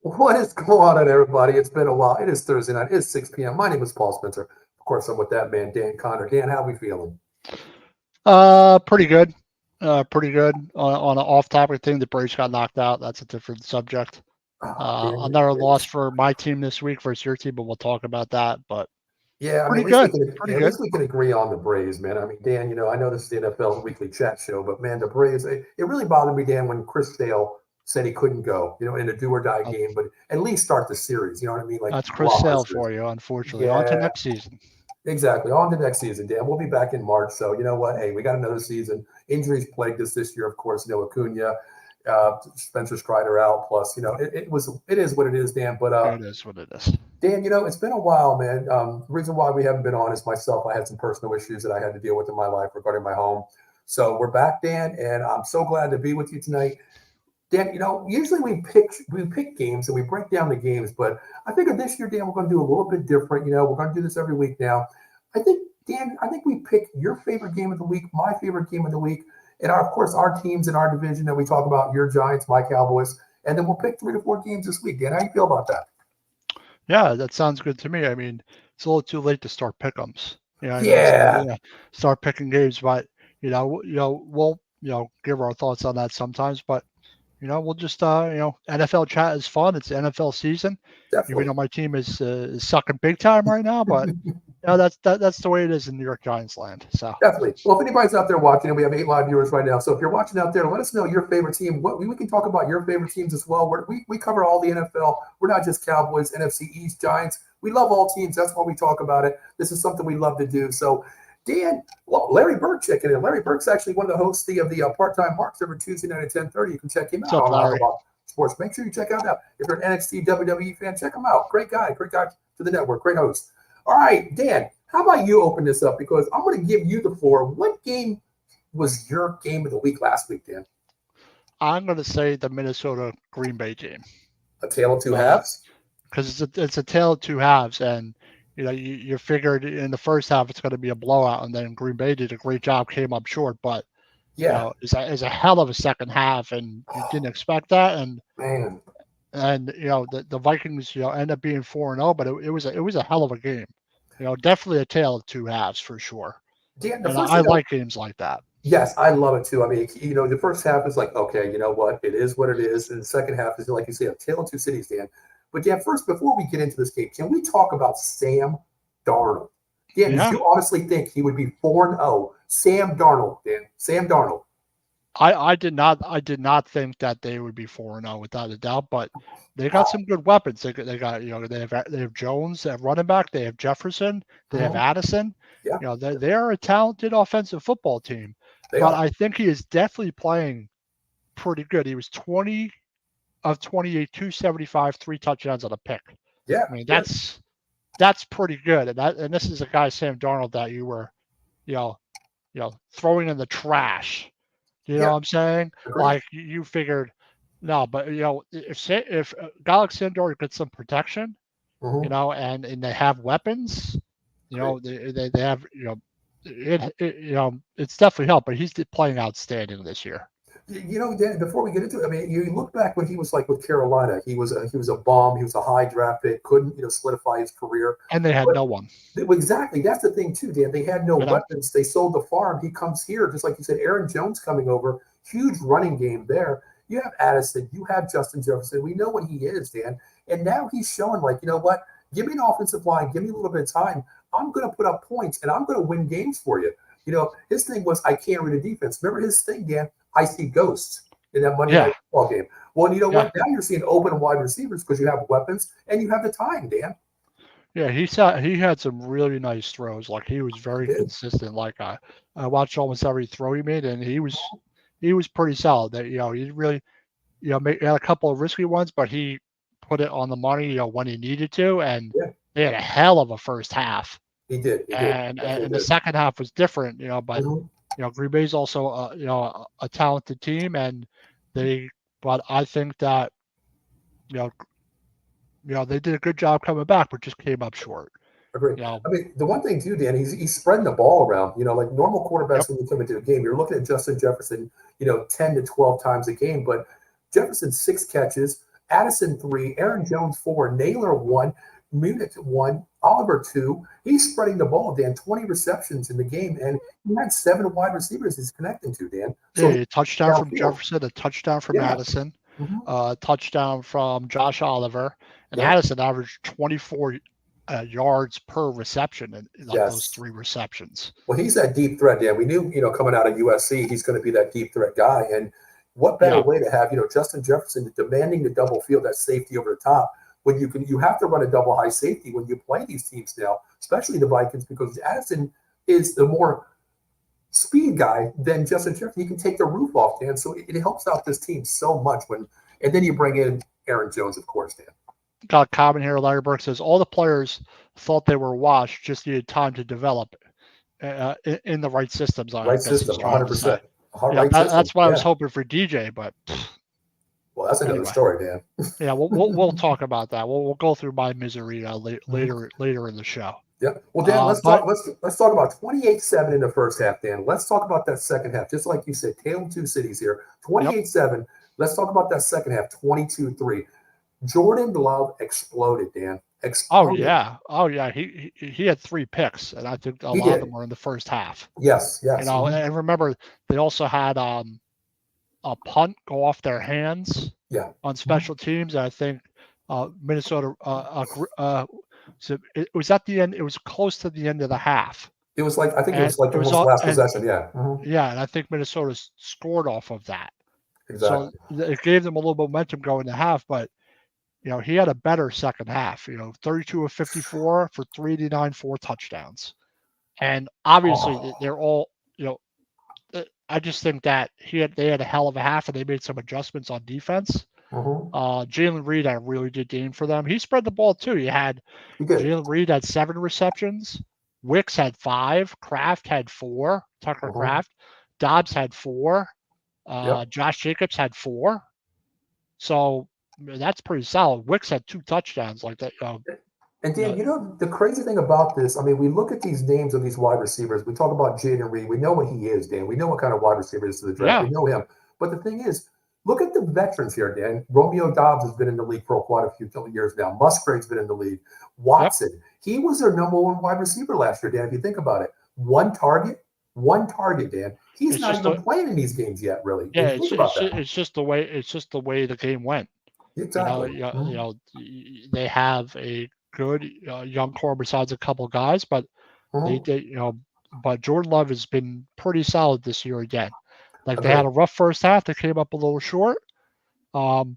What is going on, everybody? It's been a while. It is Thursday night. It's 6 p.m. My name is Paul Spencer. Of course, I'm with that man, Dan Connor. Dan, how we feeling? Pretty good. Pretty good. On an off-topic thing, the Braves got knocked out. That's a different subject. Oh, Dan, Another loss for my team this week versus your team, but we'll talk about that. But yeah, I mean, pretty good. Pretty at good. least we can agree on the Braves, man. I mean, Dan, I know this is the NFL's weekly chat show, but man, the Braves. It really bothered me, Dan, when Chris Sale said he couldn't go, in a do or die Uh, game, but at least start the series. You know what I mean? Like that's go Chris off the Sale series. for you, unfortunately. On to Yeah, next season. exactly. On to next season, Dan. We'll be back in March. So you know what? Hey, we got another season. Injuries plagued us this year, of course. Acuna, Spencer Strider out. Plus, it is what it is, Dan. But It is what it is. Dan, it's been a while, man. The reason why we haven't been on is myself. I had some personal issues that I had to deal with in my life regarding my home. So we're back, Dan, and I'm so glad to be with you tonight. Dan, usually we pick games and we break down the games, but I think this year, Dan, we're going to do a little bit different. We're going to do this every week now. I think, Dan, we pick your favorite game of the week, my favorite game of the week, and of course our teams in our division that we talk about, your Giants, my Cowboys, and then we'll pick 3 to 4 games this week. Dan, how you feel about that? Yeah, that sounds good to me. I mean, it's a little too late to start pick'ems. You know what I mean? So Yeah, yeah, start picking games, but we'll give our thoughts on that sometimes. But we'll just NFL chat is fun. It's NFL season. Even definitely. though my team is sucking big time right now, but that's the way it is in New York Giants land. So Definitely. Well, if anybody's out there watching, and we have 8 live viewers right now. So if you're watching out there, let us know your favorite team. We can talk about your favorite teams as well. We cover all the NFL. We're not just Cowboys, NFC East, Giants. We love all teams. That's why we talk about it. This is something we love to do. So, Dan, well, Larry Burke checking in. Larry Burke's actually one of the hosts of the Part-Time Marks every Tuesday night at 10:30. You can check him what's out up, on Larry? Outlaw Sports. Make sure you check out that. If you're an NXT WWE fan, check him out. Great guy to the network. Great host. All right, Dan, how about you open this up? Because I'm going to give you the floor. What game was your game of the week last week, Dan? I'm going to say the Minnesota Green Bay game. A tale of two halves? Because it's a tale of two halves, and you figured in the first half it's going to be a blowout, and then Green Bay did a great job, came up short, but Yeah. it's a hell of a second half, and you didn't expect that, and Man. the Vikings end up being 4-0, but it was a hell of a game. Definitely a tale of two halves for sure. Dan, the And first I thing, like games like that. yes, I love it too. I mean, the first half is like, okay, you know what? It is what it is. And the second half is, like you say, a tale of two cities, Dan. But Dan, first, before we get into this game, can we talk about Sam Darnold? Dan, did Yeah, you honestly think he would be 4-0? Sam Darnold, Dan. Sam Darnold. I did not think that they would be 4-0 without a doubt, but they got some good weapons. They got they have Jones at running back, they have Jefferson, they have Mhm. Addison. Yeah, They are a talented offensive football team, they but are. I think he is definitely playing pretty good. He was 20 of 28, 275, 3 touchdowns on a pick. Yeah, I mean, yeah. that's pretty good. And this is a guy, Sam Darnold, that you were, you know, throwing in the trash. You know Yeah, what I'm saying? agreed. Like you figured, no, but if Alexander gets some protection, Hmm. and they have weapons, Agreed. they have, it's definitely helped. But he's playing outstanding this year, Dan, before we get into it, I mean, you look back when he was like with Carolina, he was a bum, he was a high draft pick, couldn't solidify his career. and they had But no one. exactly, that's the thing too, Dan. They had no You know, weapons. They sold the farm. He comes here, just like you said. Aaron Jones coming over, huge running game there. You have Addison, you have Justin Jefferson. We know what he is, Dan. And now he's showing, like, you know what? Give me an offensive line. Give me a little bit of time. I'm going to put up points and I'm going to win games for you. His thing was, I can't read a defense. Remember his thing, Dan? I see ghosts in that Monday yeah, night football game. Well, you know yeah, what? Now you're seeing open wide receivers because you have weapons and you have the time, Dan. yeah. He had some really nice throws. Like he was He very did. consistent. Like I watched almost every throw he made, and he was pretty solid. That he really had a couple of risky ones, but he put it on the money, when he needed to, and Yeah, they had a hell of a first half, he did. He did. and Definitely the did. second half was different, but Mhm. Green Bay's also a talented team, and they, but I think that you know they did a good job coming back, but just came up short. Agree. You know, I mean, the one thing too, Dan, he's spreading the ball around. Like normal yep, quarterbacks when you come into a game, you're looking at Justin Jefferson, 10 to 12 times a game. But Jefferson 6 catches, Addison 3, Aaron Jones 4, Naylor 1, Munich 1, Oliver 2. He's spreading the ball, Dan. 20 receptions in the game, and he had 7 wide receivers he's connecting to, Dan. So a touchdown from downfield. Jefferson, a touchdown from Yeah. Addison, Mhm. touchdown from Josh Oliver, and Yep. Addison averaged 24 yards per reception in those Yes. 3 receptions. Well, he's that deep threat, Dan. We knew, coming out of USC, he's going to be that deep threat guy. And what better Yeah. way to have, Justin Jefferson demanding the double field, that safety over the top, when you have to run a double high safety when you play these teams now, especially the Vikings, because Addison is the more speed guy than Justin Jefferson. He can take the roof off, Dan. So it helps out this team so much and then you bring in Aaron Jones, of course, Dan. Got a comment here. Larry Burke says all the players thought they were washed, just needed time to develop in the right systems. Right system, 100%. Yeah, that's why I was hoping for DJ, but well, that's another story, Dan. Yeah, we'll talk about that. We'll go through my misery later in the show. Yeah. Well, Dan, let's talk about 28-7 in the first half, Dan. Let's talk about that second half. Just like you said, Tale of Two Cities here. 28-7. Let's talk about that second half, 22-3. Jordan Love exploded, Dan. Exploded. Oh yeah. He had 3 picks, and I think a lot of them were in the first half. Yes. And remember they also had a punt go off their hands. Yeah. On special teams. I think Minnesota. So it was at the end. It was close to the end of the half. It was like the last possession. Yeah. Mm-hmm. Yeah, and I think Minnesota scored off of that. Exactly. So it gave them a little momentum going to half, but he had a better second half. 32 of 54 for 389, 4 touchdowns, and obviously they're all. I just think that they had a hell of a half, and they made some adjustments on defense. Mm-hmm. Jalen Reed had a really good game for them. He spread the ball too. Jalen Reed had 7 receptions. Wicks had 5. Kraft had 4. Tucker Kraft. Dobbs had 4. Josh Jacobs had 4. So that's pretty solid. Wicks had 2 touchdowns like that. And Dan, the crazy thing about this, I mean, we look at these names of these wide receivers. We talk about Jaden Reed. We know what he is, Dan. We know what kind of wide receiver is to the draft. Yeah. We know him. But the thing is, look at the veterans here, Dan. Romeo Dobbs has been in the league for quite a few years now. Musgrave's been in the league. Watson, he was their number 1 wide receiver last year, Dan, if you think about it. One target, Dan. He's not even playing in these games yet, really. Yeah, it's just the way the game went. Exactly. They have a good young core besides a couple guys, but but Jordan Love has been pretty solid this year again. Like they had a rough first half, they came up a little short. But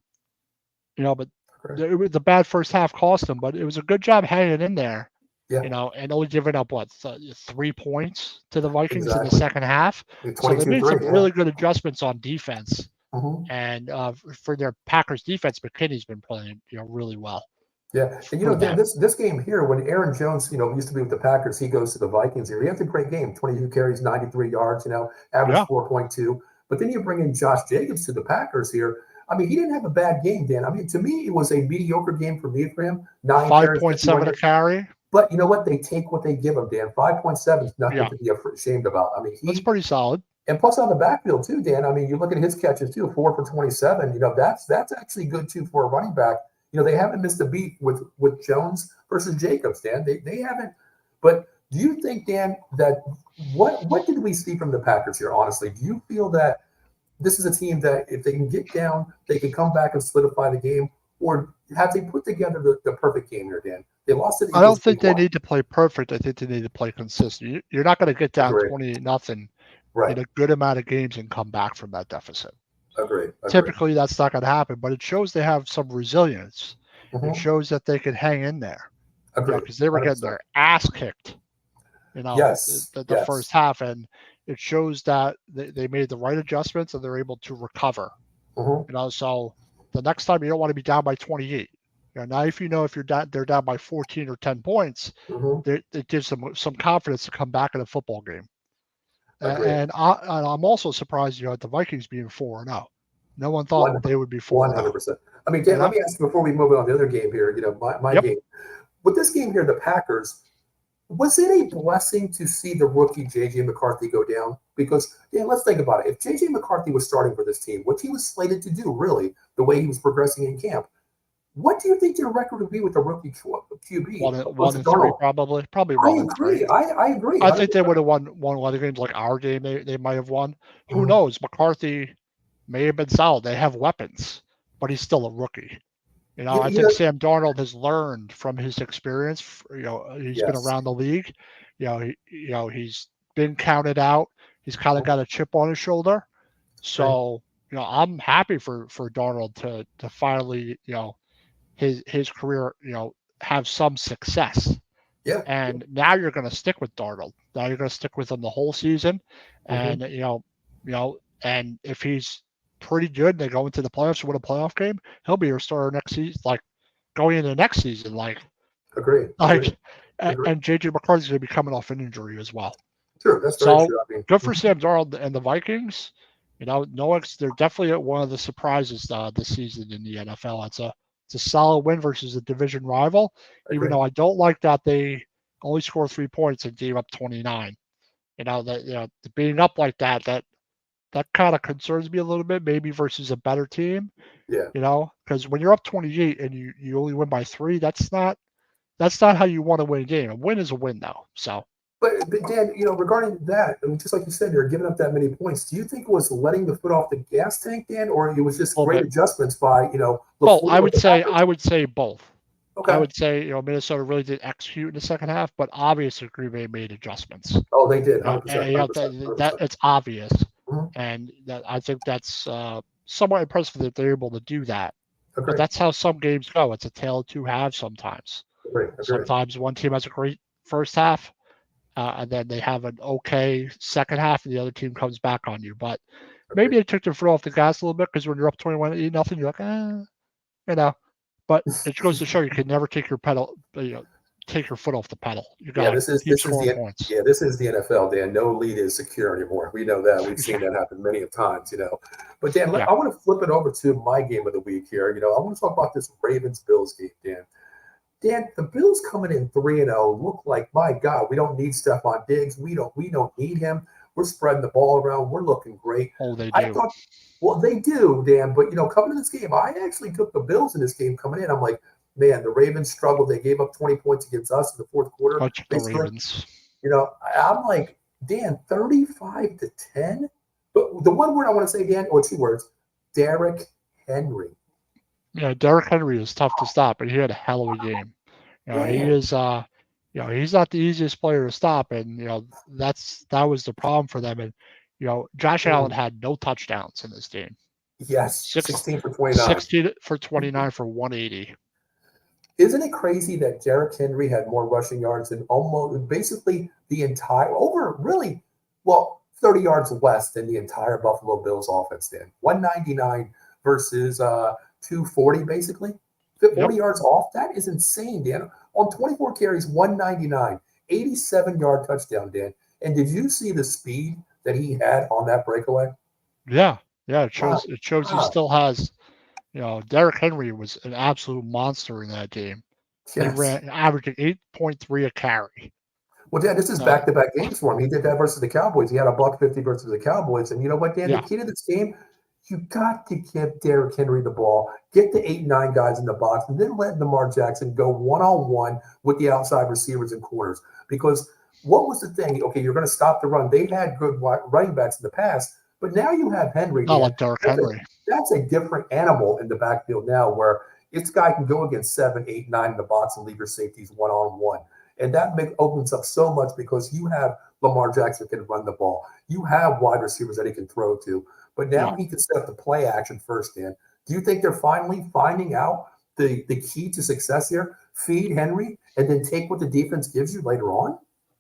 the bad first half cost them, but it was a good job hanging in there. Yeah. And only giving up 3 points to the Vikings in the second half. So they made some really good adjustments on defense. And for their Packers defense, McKinney's been playing really well. Yeah, and Dan, this game here, when Aaron Jones, used to be with the Packers, he goes to the Vikings here. He has a great game, 22 carries, 93 yards, average 4.2. But then you bring in Josh Jacobs to the Packers here. I mean, he didn't have a bad game, Dan. I mean, to me, it was a mediocre game for him. 5.7 a carry. But you know what? They take what they give him, Dan. 5.7 is nothing to be ashamed about. I mean, that's pretty solid. And plus on the backfield too, Dan. I mean, you look at his catches too, 4 for 27. That's actually good too for a running back. They haven't missed a beat with Jones versus Jacobs, Dan. They haven't. But do you think, Dan, that what did we see from the Packers here? Honestly, do you feel that this is a team that if they can get down, they can come back and solidify the game, or have they put together the perfect game here, Dan? They lost it. I don't think they need to play perfect. I think they need to play consistent. You're not going to get down 28-0 in a good amount of games and come back from that deficit. Agreed. Typically, that's not going to happen, but it shows they have some resilience. It shows that they could hang in there. Because they were getting their ass kicked, the first half, and it shows that they made the right adjustments and they're able to recover. So the next time you don't want to be down by 28. Now if they're down by 14 or 10 points, it gives them some confidence to come back in a football game. And I'm also surprised, at the Vikings being 4-0. No one thought they would be 4-0. 100%. I mean, Dan, let me ask you before we move on to the other game here, my game. With this game here, the Packers, was it a blessing to see the rookie J.J. McCarthy go down? Because, Dan, let's think about it. If J.J. McCarthy was starting for this team, which he was slated to do, really, the way he was progressing in camp, What do you think your record would be with the rookie QB? One and three, probably I 1-3. agree. I agree. I think they would have won one of the games, like our game. They might have won. Who knows? McCarthy may have been solid. They have weapons, but he's still a rookie. I think Sam Darnold has learned from his experience. He's been around the league. He's been counted out. He's kind of got a chip on his shoulder. So, I'm happy for Darnold to finally, his career, have some success. Yeah. And now you're going to stick with Darnold. Now you're going to stick with him the whole season. And, and if he's pretty good and they go into the playoffs or win a playoff game, he'll be your starter next season, like going into next season. Agreed. And JJ McCarthy's going to be coming off an injury as well. True. That's very true. I mean, good for Sam Darnold and the Vikings. They're definitely one of the surprises this season in the NFL. It's a solid win versus a division rival, even though I don't like that they only scored 3 points and gave up 29. Being up like that kind of concerns me a little bit, maybe versus a better team. Yeah. Because when you're up 28 and you only win by 3, that's not how you want to win a game. A win is a win, though. So. But Dan, regarding that, I mean, just like you said, you're giving up that many points. Do you think it was letting the foot off the gas tank, Dan, or it was just great adjustments by Well, I would say both. Okay. I would say Minnesota really did execute in the second half, but obviously Green Bay made adjustments. Oh, they did. 100%. 100%. That it's obvious, and I think that's somewhat impressive that they're able to do that. Agreed. But that's how some games go. It's a tale of two halves sometimes. Agreed. Sometimes one team has a great first half. And then they have an okay second half, and the other team comes back on you. But maybe they took their foot off the gas a little bit because when you're up 21-0, you're like, But it goes to show you can never take your take your foot off the pedal. You got to keep scoring points. Yeah, this is the NFL, Dan. No lead is secure anymore. We know that. We've seen that happen many of times, But Dan, I want to flip it over to my game of the week here. I want to talk about this Ravens-Bills game, Dan. Dan, the Bills coming in 3-0 look like, my God, we don't need Stephon Diggs. We don't need him. We're spreading the ball around. We're looking great. Oh, they do. Well, they do, Dan. But, coming in this game, I actually took the Bills in this game coming in. I'm like, man, the Ravens struggled. They gave up 20 points against us in the fourth quarter. The Ravens. I'm like, Dan, 35-10. But the one word I want to say, Dan, or 2 words, Derrick Henry. Yeah, Derrick Henry is tough to stop, but he had a hell of a game. He is, he's not the easiest player to stop, and that was the problem for them. And Josh Allen had no touchdowns in this game. Yes, 16 for 29. 16 for 29 for 180. Isn't it crazy that Derrick Henry had more rushing yards than basically the entire 30 yards less than the entire Buffalo Bills offense did? 199 versus 240, basically. 40 yards off. That is insane, Dan. On 24 carries, 199, 87-yard touchdown, Dan. And did you see the speed that he had on that breakaway? Yeah. It shows he still has. Derrick Henry was an absolute monster in that game. Yes. He ran averaging 8.3 a carry. Well, Dan, this is back-to-back games for him. He did that versus the Cowboys. He had $150 versus the Cowboys. And you know what, Dan? The key to this game, you got to give Derrick Henry the ball, get the 8-9 guys in the box, and then let Lamar Jackson go one-on-one with the outside receivers and corners. Because what was the thing? Okay, you're going to stop the run. They've had good running backs in the past, but now you have Henry. Not like Derrick Henry. That's a different animal in the backfield now, where this guy can go against 7, 8, 9 in the box and leave your safeties one-on-one. And that opens up so much because you have Lamar Jackson can run the ball. You have wide receivers that he can throw to. But now he can set up the play action first, Dan. Do you think they're finally finding out the key to success here? Feed Henry and then take what the defense gives you later on?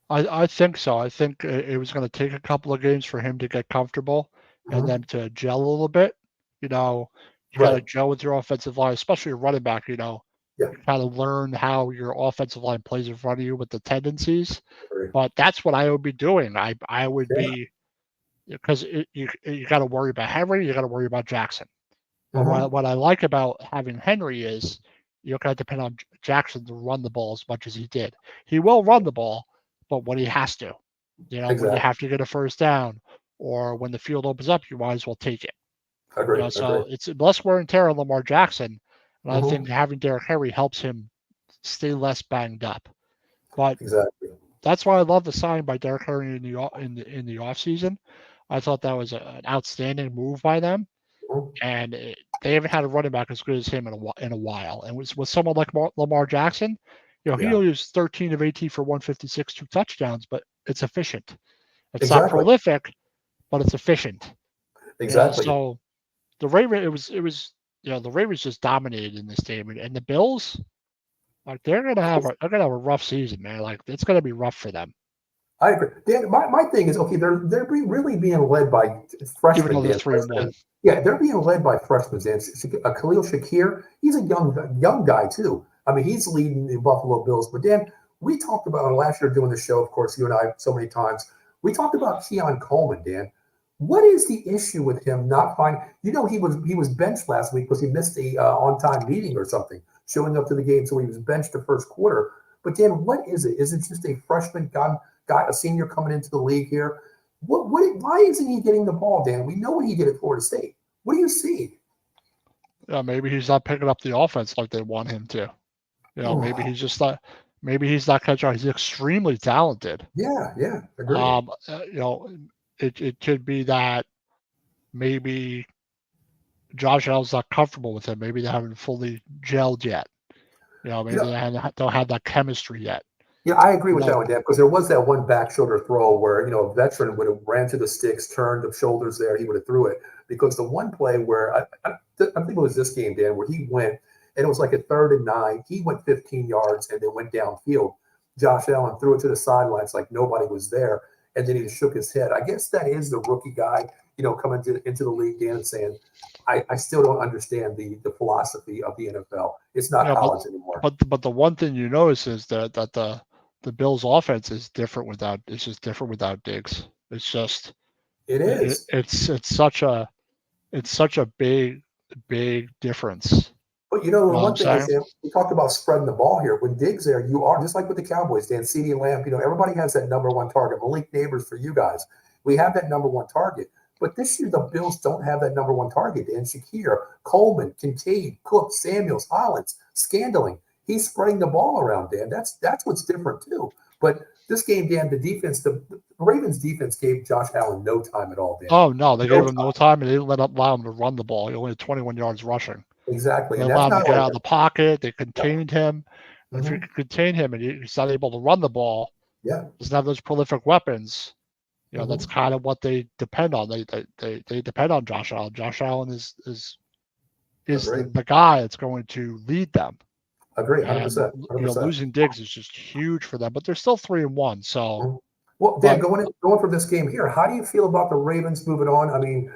I think so. I think it was going to take a couple of games for him to get comfortable and then to gel a little bit. You got to gel with your offensive line, especially your running back, you kind of learn how your offensive line plays in front of you with the tendencies. But that's what I would be doing. I would be, because you got to worry about Henry, you got to worry about Jackson. What I like about having Henry is you're going to depend on Jackson to run the ball as much as he did. He will run the ball, but when he has to, when you have to get a first down or when the field opens up, you might as well take it. So it's less wear and tear on Lamar Jackson. And I think having Derrick Henry helps him stay less banged up. But Exactly. that's why I love the sign by Derrick Henry in the offseason. I thought that was an outstanding move by them, and they haven't had a running back as good as him in a while. And with someone like Lamar Jackson, he only was 13 of 18 for 156, 2 touchdowns, but it's efficient. It's not prolific, but it's efficient. Exactly. So the Ravens, the Ravens just dominated in this game, and the Bills, like they're gonna have a rough season, man. Like it's gonna be rough for them. I agree. Dan, my thing is, okay, they're really being led by freshmen. Even though they're 3-1. Yeah, they're being led by freshmen. Dan. Khalil Shakir, he's a young guy too. I mean, he's leading the Buffalo Bills. But Dan, we talked about last year doing the show. Of course, you and I so many times. We talked about Keon Coleman, Dan. What is the issue with him not finding? He was benched last week because he missed the on-time meeting or something, showing up to the game, so he was benched the first quarter. But Dan, what is it? Is it just a freshman guy, a senior coming into the league here? Why isn't he getting the ball, Dan? We know what he did at Florida State. What do you see? Yeah, maybe he's not picking up the offense like they want him to. Maybe he's just not. Maybe he's not catching on. He's extremely talented. Yeah, agreed. It could be that maybe Josh Allen's not comfortable with him. Maybe they haven't fully gelled yet. Maybe they don't have that chemistry yet. Yeah, I agree with that one, Dan, because there was that one back shoulder throw where, a veteran would have ran to the sticks, turned the shoulders there, he would have threw it. Because the one play where, I think it was this game, Dan, where he went, and it was like a 3rd and 9. He went 15 yards and then went downfield. Josh Allen threw it to the sidelines like nobody was there, and then he just shook his head. I guess that is the rookie guy, coming into the league, Dan, and saying, I still don't understand the philosophy of the NFL. It's not college anymore. But the one thing you notice is that the Bills' offense is different without. It's just different without Diggs. It's just. It is. It's such a big difference. But the one thing is, Dan, we talked about spreading the ball here. When Diggs there, you are just like with the Cowboys, Dan, CeeDee Lamb. Everybody has that number one target. Malik Neighbors for you guys. We have that number one target. But this year, the Bills don't have that number one target. Dan, Shakir, Coleman, Kincaid, Cook, Samuels, Hollins, Scandling. He's spreading the ball around, Dan. That's what's different too. But this game, Dan, the Ravens defense gave Josh Allen no time at all, Dan. Oh no, they gave him no time, and they didn't allow him to run the ball. He only had 21 yards rushing. Exactly. They allowed him to get out of the pocket. They contained him. And if you can contain him and he's not able to run the ball, doesn't have those prolific weapons. That's kind of what they depend on. They depend on Josh Allen. Josh Allen is the guy that's going to lead them. Agree, 100%. Losing Diggs is just huge for them, but they're still 3-1. So, well, Dan, going for this game here, how do you feel about the Ravens moving on? I mean,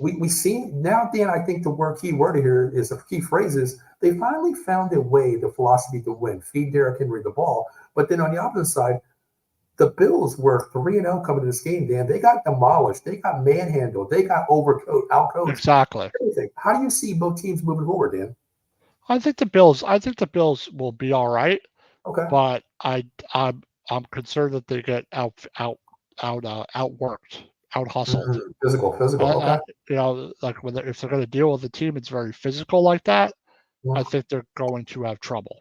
we see now, Dan. I think the key word here is the key phrase is they finally found a way, the philosophy to win. Feed Derrick Henry the ball, but then on the opposite side, the Bills were 3-0 coming to this game, Dan. They got demolished. They got manhandled. They got outcoached. Exactly. Everything. How do you see both teams moving forward, Dan? I think the Bills will be all right. Okay. But I'm concerned that they get outworked, out hustled. Physical. Okay. If they're going to deal with a team that's very physical like that, I think they're going to have trouble.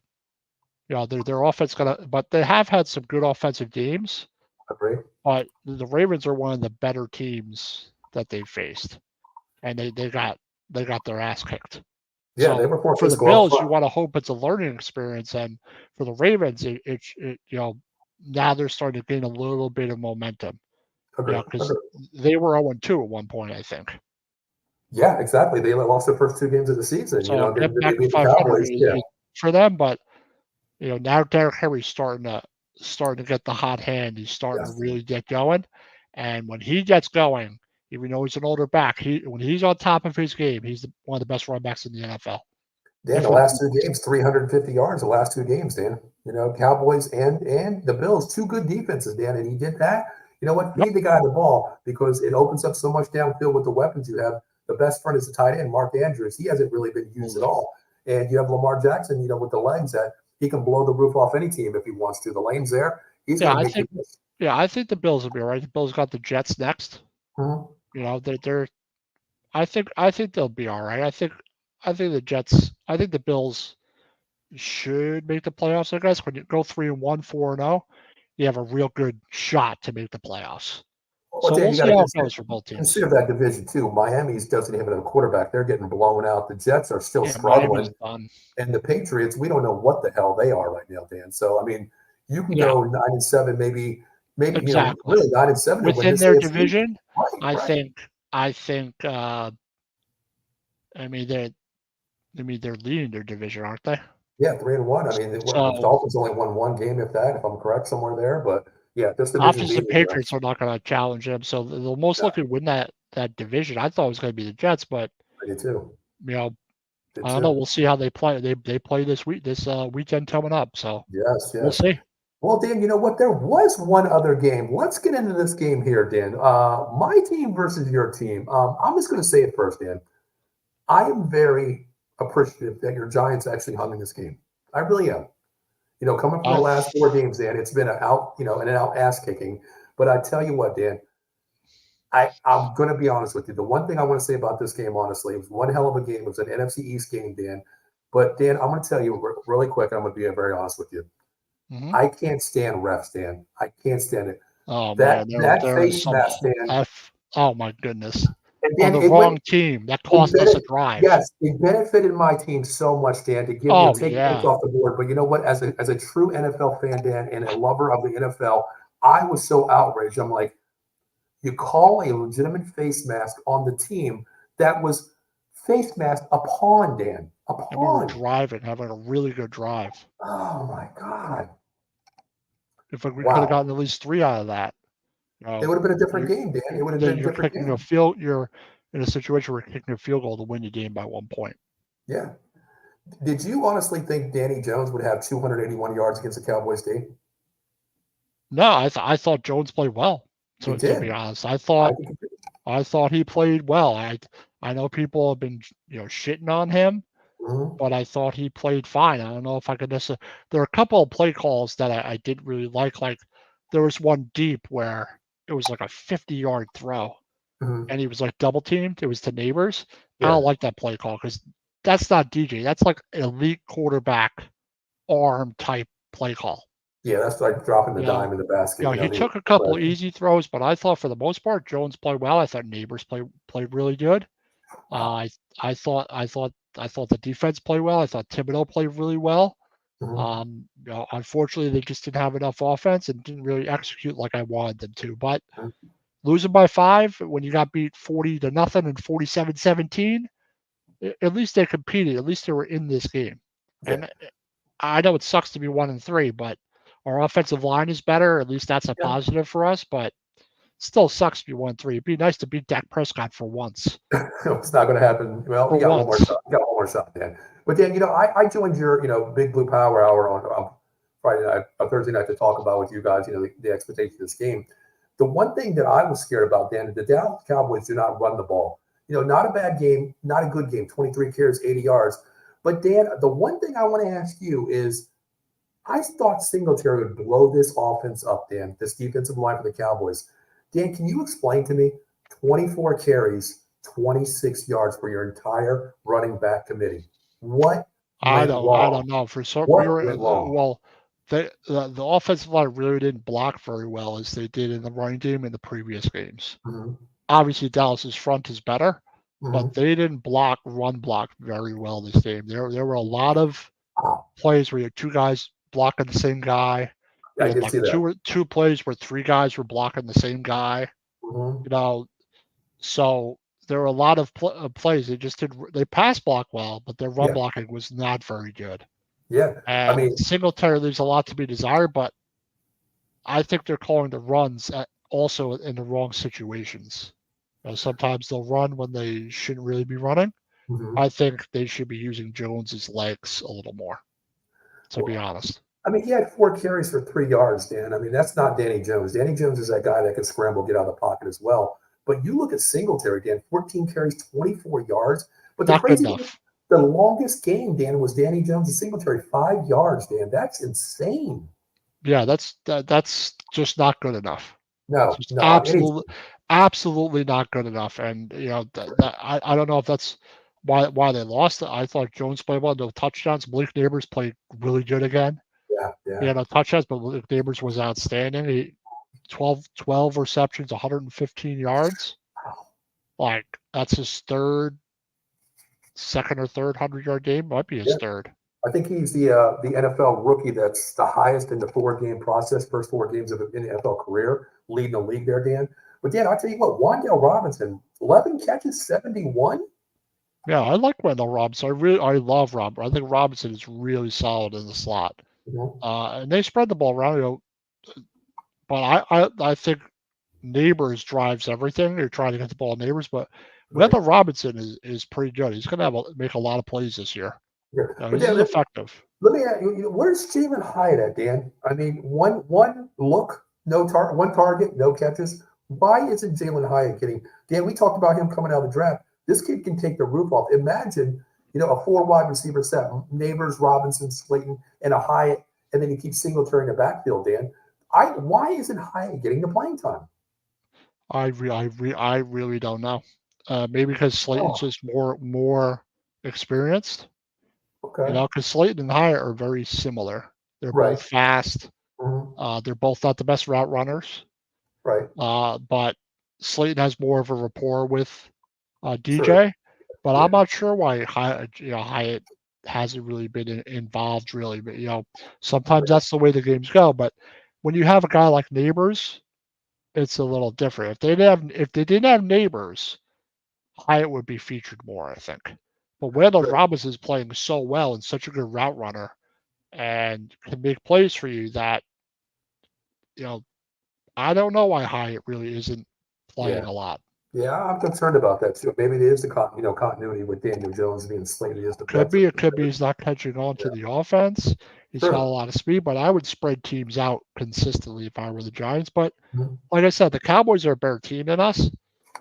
Their offense but they have had some good offensive games. Agree. But the Ravens are one of the better teams that they've faced, and they got their ass kicked. Yeah, so they were for the Bills. You want to hope it's a learning experience, and for the Ravens, now they're starting to gain a little bit of momentum. Because they were 0-2 at one point, I think. Yeah, exactly. They lost their first 2 games of the season. So get back to 500 for them, but now Derrick Henry's starting to get the hot hand. He's starting to really get going, and when he gets going, even though he's an older back, when he's on top of his game, he's one of the best running backs in the NFL. Dan, the last 2 games, 350 yards. The last 2 games, Dan. Cowboys and the Bills, 2 good defenses, Dan, and he did that. You know what? Feed the guy the ball because it opens up so much downfield with the weapons you have. The best front is the tight end, Mark Andrews. He hasn't really been used at all. And you have Lamar Jackson, with the legs that he can blow the roof off any team if he wants to. The lane's there. He's going to make it. Yeah, I think the Bills will be all right. The Bills got the Jets next. Mm-hmm. I think they'll be all right. the Jets. I think the Bills should make the playoffs. I guess when you go 3-1, 4-0, you have a real good shot to make the playoffs. Well, So Dan, we'll you see got to how it goes for both teams. consider that division too. Miami's doesn't even have a quarterback; they're getting blown out. The Jets are still Yeah, struggling, Miami's done. and the Patriots, we don't know what the hell they are right now, Dan. So I mean, you can Yeah. go 9-7, maybe Exactly. really 9-7 and win Within this their AFC. division, Right. I think. I mean, they're leading their division, aren't they? Yeah, 3-1. I mean, the Dolphins only won one game, if I'm correct, somewhere there. But yeah, this division. Obviously, the Patriots are not going to challenge them, so they'll most likely win that division. I thought it was going to be the Jets, but I did too. I don't know. We'll see how they play. They play this weekend coming up, so yes, we'll see. Well, Dan, you know what? There was one other game. Let's get into this game here, Dan. My team versus your team. I'm just going to say it first, Dan. I am very appreciative that your Giants actually hung in this game. I really am. Coming from the last 4 games, Dan, it's been an out ass kicking. But I tell you what, Dan, I'm going to be honest with you. The one thing I want to say about this game, honestly, it was one hell of a game. It was an NFC East game, Dan. But, Dan, I'm going to tell you really quick, I'm going to be very honest with you. Mm-hmm. I can't stand refs, Dan. I can't stand it. Oh, that there face mask, Dan. Oh, my goodness. Dan, on the wrong team. That cost us a drive. Yes, it benefited my team so much, Dan, to take points off the board. But you know what? As a true NFL fan, Dan, and a lover of the NFL, I was so outraged. I'm like, you call a legitimate face mask on the team that was face masked upon, Dan. Upon. And we were driving, having a really good drive. Oh, my God. If we could have gotten at least 3 out of that. It would have been a different game, Dan. It would have been a different game. You're in a situation where you're kicking a field goal to win the game by 1 point. Yeah. Did you honestly think Danny Jones would have 281 yards against the Cowboys team? No, I thought Jones played well. To be honest, I thought he played well. I know people have been shitting on him, but I thought he played fine. I don't know if I could necessarily. There are a couple of play calls that I didn't really like. Like there was one deep where it was like a 50-yard throw, and he was like double teamed. It was to Neighbors. Yeah. I don't like that play call because that's not DJ. That's like elite quarterback arm type play call. Yeah, that's like dropping the dime in the basket. He took a couple easy throws, but I thought for the most part Jones played well. I thought Neighbors played really good. I thought the defense played well. I thought Thibodeau played really well. Unfortunately, they just didn't have enough offense and didn't really execute like I wanted them to. But losing by 5 when you got beat 40-0 and 47-17, at least they competed. At least they were in this game. Yeah. And I know it sucks to be 1-3, but our offensive line is better. At least that's a positive for us. But still sucks to be 1-3. It'd be nice to beat Dak Prescott for once. It's not going to happen. Well, we got one more shot. Got one more shot, Dan. But Dan, I joined your Big Blue Power Hour on Friday night, Thursday night to talk about with you guys, the expectations of this game. The one thing that I was scared about, Dan, the Dallas Cowboys do not run the ball. Not a bad game, not a good game. 23 carries, 80 yards. But Dan, the one thing I want to ask you is, I thought Singletary would blow this offense up, Dan, this defensive line for the Cowboys. Dan, can you explain to me 24 carries, 26 yards for your entire running back committee? What I don't know. For some reason, the offensive line really didn't block very well as they did in the running game in the previous games. Obviously, Dallas's front is better, but they didn't run block very well this game. There were a lot of plays where you had 2 guys blocking the same guy. I did see that. Two plays where 3 guys were blocking the same guy. So there were a lot of plays. They pass block well, but their run blocking was not very good. Yeah, and Singletary leaves a lot to be desired, but I think they're calling the runs also in the wrong situations. Sometimes they'll run when they shouldn't really be running. I think they should be using Jones's legs a little more, to be honest. He had 4 carries for 3 yards, Dan. That's not Danny Jones. Danny Jones is that guy that can scramble, get out of the pocket as well. But you look at Singletary, Dan, 14 carries, 24 yards. But the longest game, Dan, was Danny Jones and Singletary, 5 yards, Dan. That's insane. Yeah, that's just not good enough. No, absolutely not good enough. And I don't know if that's why they lost. I thought Jones played well, no touchdowns. Malik Neighbors played really good again. Yeah. He had no touchdowns, but Malik Neighbors was outstanding. He 12 receptions, 115 yards. Like that's his second or third 100-yard game. Might be his third. I think he's the NFL rookie that's the highest in the 4-game process, first 4 games of an NFL career, leading the league there, Dan. But Dan, I'll tell you what, Wan'Dale Robinson, 11 catches, 71. Yeah, I like Wendell Robinson. I love Robinson. I think Robinson is really solid in the slot. And they spread the ball around, but I think Neighbors drives everything. They're trying to get the ball to Neighbors, but Wendell Robinson is pretty good. He's going to make a lot of plays this year. He's effective. Let me ask you, where's Jalen Hyatt at, Dan? I mean, one look, one target, no catches. Why isn't Jalen Hyatt getting? Dan, we talked about him coming out of the draft. This kid can take the roof off. Imagine, a 4 wide receiver set: Neighbors, Robinson, Slayton, and a Hyatt, and then you keep Singletary in the backfield. Dan, why isn't Hyatt getting the playing time? I really don't know. Maybe because Slayton's just more experienced. Okay. Because Slayton and Hyatt are very similar. They're both fast. They're both not the best route runners. Right. But Slayton has more of a rapport with DJ. Sure. But I'm not sure why Hyatt hasn't really been involved really. But sometimes that's the way the games go. But when you have a guy like Neighbors, it's a little different. If they didn't have Neighbors, Hyatt would be featured more, I think. But Wendell Robinson is playing so well and such a good route runner and can make plays for you that, I don't know why Hyatt really isn't playing a lot. Yeah, I'm concerned about that too. Maybe it is the continuity with Daniel Jones being Slayton. Could be he's not catching on to the offense. He's got a lot of speed, but I would spread teams out consistently if I were the Giants. But like I said, the Cowboys are a better team than us.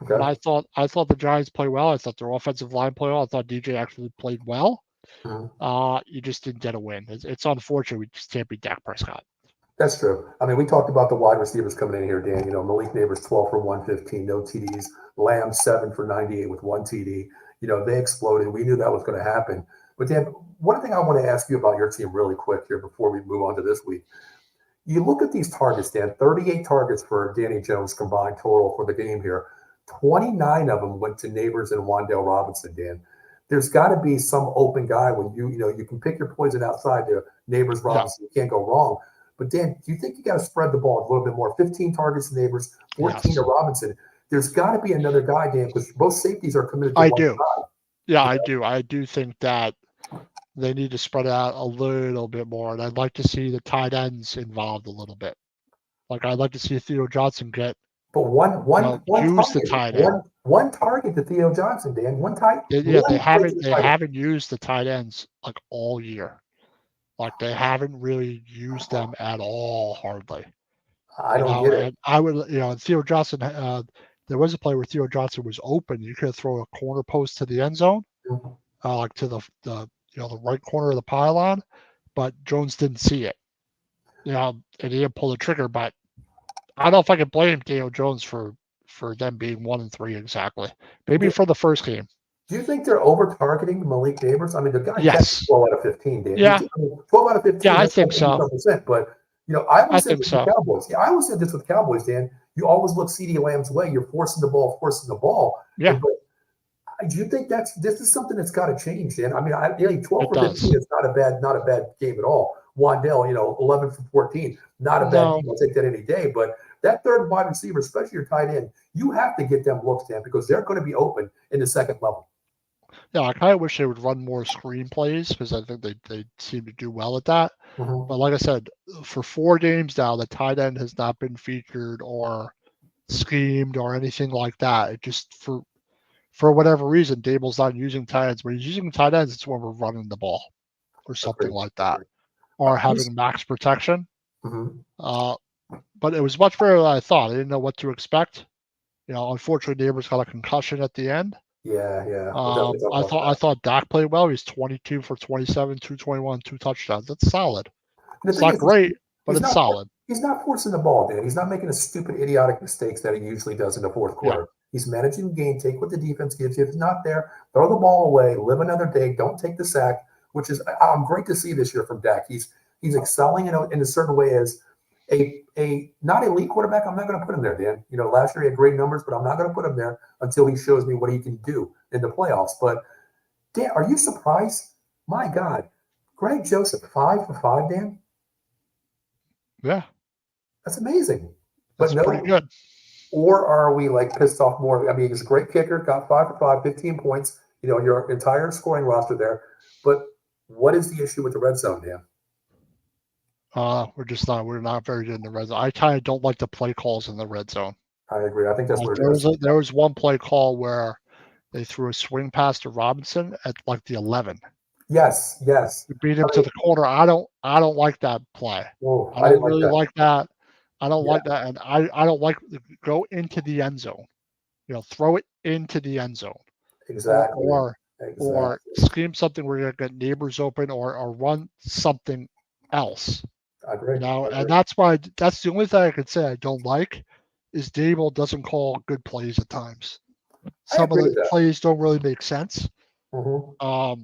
Okay. But I thought the Giants played well. I thought their offensive line played well. I thought DJ actually played well. You just didn't get a win. It's unfortunate we just can't beat Dak Prescott. That's true. I mean, we talked about the wide receivers coming in here, Dan. Malik Neighbors 12 for 115, no TDs. Lamb 7 for 98 with 1 TD. They exploded. We knew that was going to happen. But Dan, one thing I want to ask you about your team really quick here before we move on to this week. You look at these targets, Dan. 38 targets for Danny Jones combined total for the game here. 29 of them went to Neighbors and Wan'Dale Robinson, Dan. There's got to be some open guy when you can pick your poison outside to Neighbors, Robinson. You can't go wrong. But Dan, do you think you got to spread the ball a little bit more? 15 targets to Neighbors, 14 to Robinson. There's got to be another guy, Dan, because both safeties are committed to one side. Yeah, I do. I do think that they need to spread out a little bit more, and I'd like to see the tight ends involved a little bit. Like I'd like to see Theo Johnson get. But one use the tight end. One target to Theo Johnson, Dan. One tight. They haven't used the tight ends like all year. Like they haven't really used them at all, hardly. I don't get it. And I would, Theo Johnson. There was a play where Theo Johnson was open. You could throw a corner post to the end zone, like to the right corner of the pylon, but Jones didn't see it. And he didn't pull the trigger. But I don't know if I can blame Daniel Jones for them being 1-3 exactly. Maybe for the first game. Do you think they're over targeting Malik Neighbors? I mean, the guy yes. 12 out of 15, Dan. Yeah. 12 out of 15. Yeah, I think so. But I always said this with Cowboys. Yeah, I always said this with Cowboys, Dan. You always look CeeDee Lamb's way. You're forcing the ball. Yeah. But do you think this is something that's got to change, Dan? I mean, 12 for 15 is not a bad game at all. Wan'Dale, 11 for 14, not a bad game. I'll take that any day. But that third wide receiver, especially your tight end, you have to get them looks, Dan, because they're going to be open in the second level. Yeah, I kind of wish they would run more screen plays because I think they seem to do well at that. But like I said, for 4 games now, the tight end has not been featured or schemed or anything like that. It just for whatever reason, Dable's not using tight ends. When he's using tight ends, it's when we're running the ball or something like that, or having max protection. But it was much better than I thought. I didn't know what to expect. Unfortunately, Neighbors got a concussion at the end. Yeah. I thought Dak played well. He's 22 for 27, 221, 2 touchdowns. That's solid. It's not great, but it's solid. He's not forcing the ball, Dan. He's not making the stupid, idiotic mistakes that he usually does in the fourth quarter. He's managing the game. Take what the defense gives you. If it's not there, throw the ball away. Live another day. Don't take the sack, which is great to see this year from Dak. He's excelling in a certain way as a not elite quarterback. I'm not going to put him there, Dan. Last year he had great numbers, but I'm not going to put him there until he shows me what he can do in the playoffs. But Dan, are you surprised? My God, Greg Joseph, 5 for 5, Dan. Yeah, that's amazing. That's pretty good. Or are we pissed off more? I mean, he's a great kicker, got 5 for 5, 15 points. Your entire scoring roster there. But what is the issue with the red zone, Dan? We're not very good in the red zone. I kind of don't like the play calls in the red zone. I agree. I think that's what it is. There was one play call where they threw a swing pass to Robinson at the 11. Yes. We beat him to the corner. I don't like that play. Whoa, I don't really like that. I don't like that, and I don't like go into the end zone. Throw it into the end zone. Exactly. Or scheme something where you get neighbors open, or run something else. I agree. And that's the only thing I could say I don't like is Dable doesn't call good plays at times. Some of the plays don't really make sense. Mm-hmm.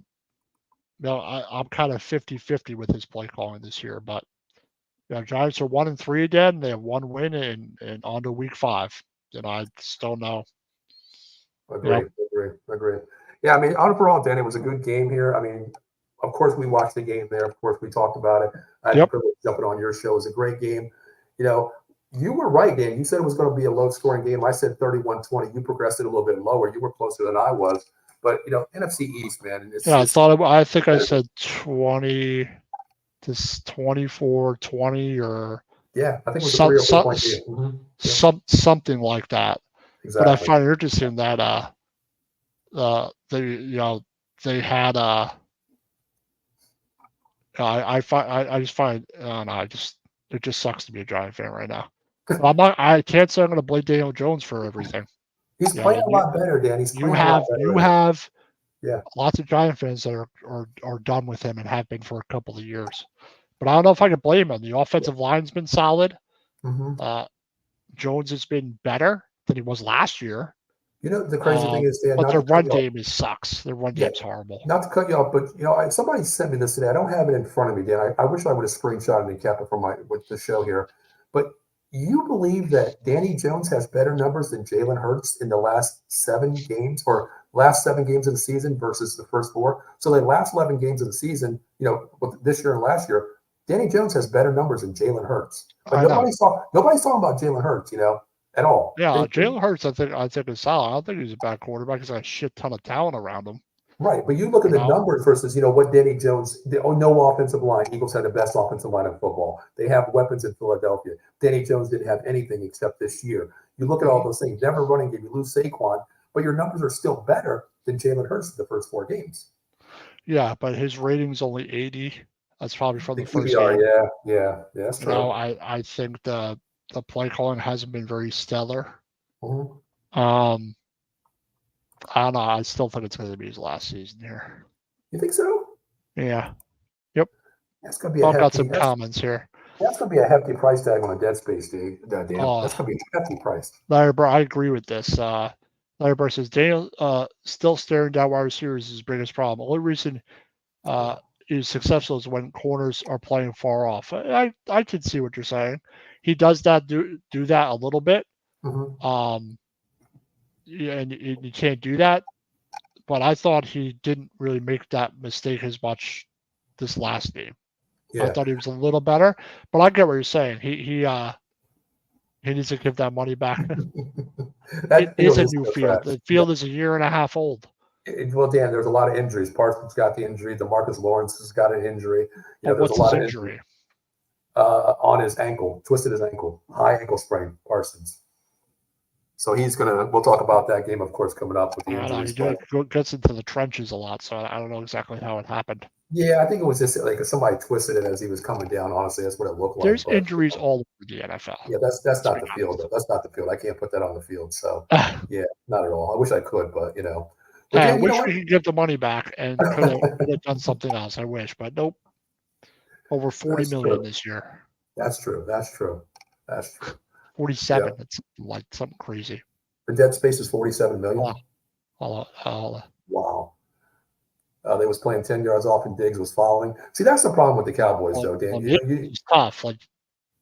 I'm kind of 50-50 with his play calling this year, but Giants are 1-3 again. They have one win and on to week 5. I just don't know. Agree. Yeah, I mean, overall, Dan, it was a good game here. I mean, of course, we watched the game there. Of course, we talked about it. I had the privilege of jumping on your show. It was a great game. You were right, Dan. You said it was going to be a low-scoring game. I said 31-20. You progressed it a little bit lower. You were closer than I was. But, NFC East, man. I think I said 20 to 24-20 or yeah, I think it was a 3 or 4 point game. Mm-hmm. Something like that. Exactly. But I find it interesting that they had it just sucks to be a Giant fan right now. I can't say I'm going to blame Daniel Jones for everything. He's playing a lot better, Dan. You have lots of Giant fans that are done with him and have been for a couple of years. But I don't know if I can blame him. The offensive line's been solid. Mm-hmm. Jones has been better than he was last year. The crazy thing is, Dan, but their run game sucks. Their run game's horrible. Not to cut you off, but somebody sent me this today. I don't have it in front of me, Dan. I wish I would have screenshotted and kept it with the show here. But you believe that Danny Jones has better numbers than Jalen Hurts in the last 7 games or last 7 games of the season versus the first 4? So the last 11 games of the season, this year and last year, Danny Jones has better numbers than Jalen Hurts. But nobody's talking about Jalen Hurts, at all. Yeah, Jalen Hurts, I think is solid. I don't think he's a bad quarterback. He's got a shit ton of talent around him. Right, but you look at the numbers versus, what Danny Jones. No offensive line. Eagles had the best offensive line in football. They have weapons in Philadelphia. Danny Jones didn't have anything except this year. You look at all those things. Never running game. You lose Saquon, but your numbers are still better than Jalen Hurts in the first 4 games. Yeah, but his rating's only 80. That's probably from the first game. Yeah, that's true. I think the play calling hasn't been very stellar. Mm-hmm. I don't know. I still think it's going to be his last season here. You think so? Yeah. Yep. That's going to be. I've got some comments here. That's going to be a hefty price tag on a dead space, Dan. That's going to be a hefty price. Larry Burr, I agree with this. Larry Burr says Daniel still staring down wide receivers is his biggest problem. The only reason is successful is when corners are playing far off. I can see what you're saying. He does that do that a little bit. Mm-hmm. And you can't do that. But I thought he didn't really make that mistake as much this last game. Yeah. I thought he was a little better, but I get what you're saying. He needs to give that money back. It is a new field. The field is a year and a half old. Well, Dan, there's a lot of injuries. Parsons got the injury. DeMarcus Lawrence has got an injury. There's a lot of injury? On his ankle, twisted his ankle, high ankle sprain, Parsons. So we'll talk about that game, of course, coming up with the injuries. He gets into the trenches a lot, so I don't know exactly how it happened. Yeah, I think it was just like somebody twisted it as he was coming down. Honestly, that's what it looked like. There's injuries all over the NFL. Yeah, that's not the field. Though. That's not the field. I can't put that on the field. So, yeah, not at all. I wish I could, but I wish we could give the money back and could have done something else. I wish, but nope. Over $40 million this year. That's true. 47. It's like something crazy. The dead space is 47 million. Wow. Wow. They was playing 10 yards off and Diggs was following. See, that's the problem with the Cowboys, though, Dan. It's tough. Like,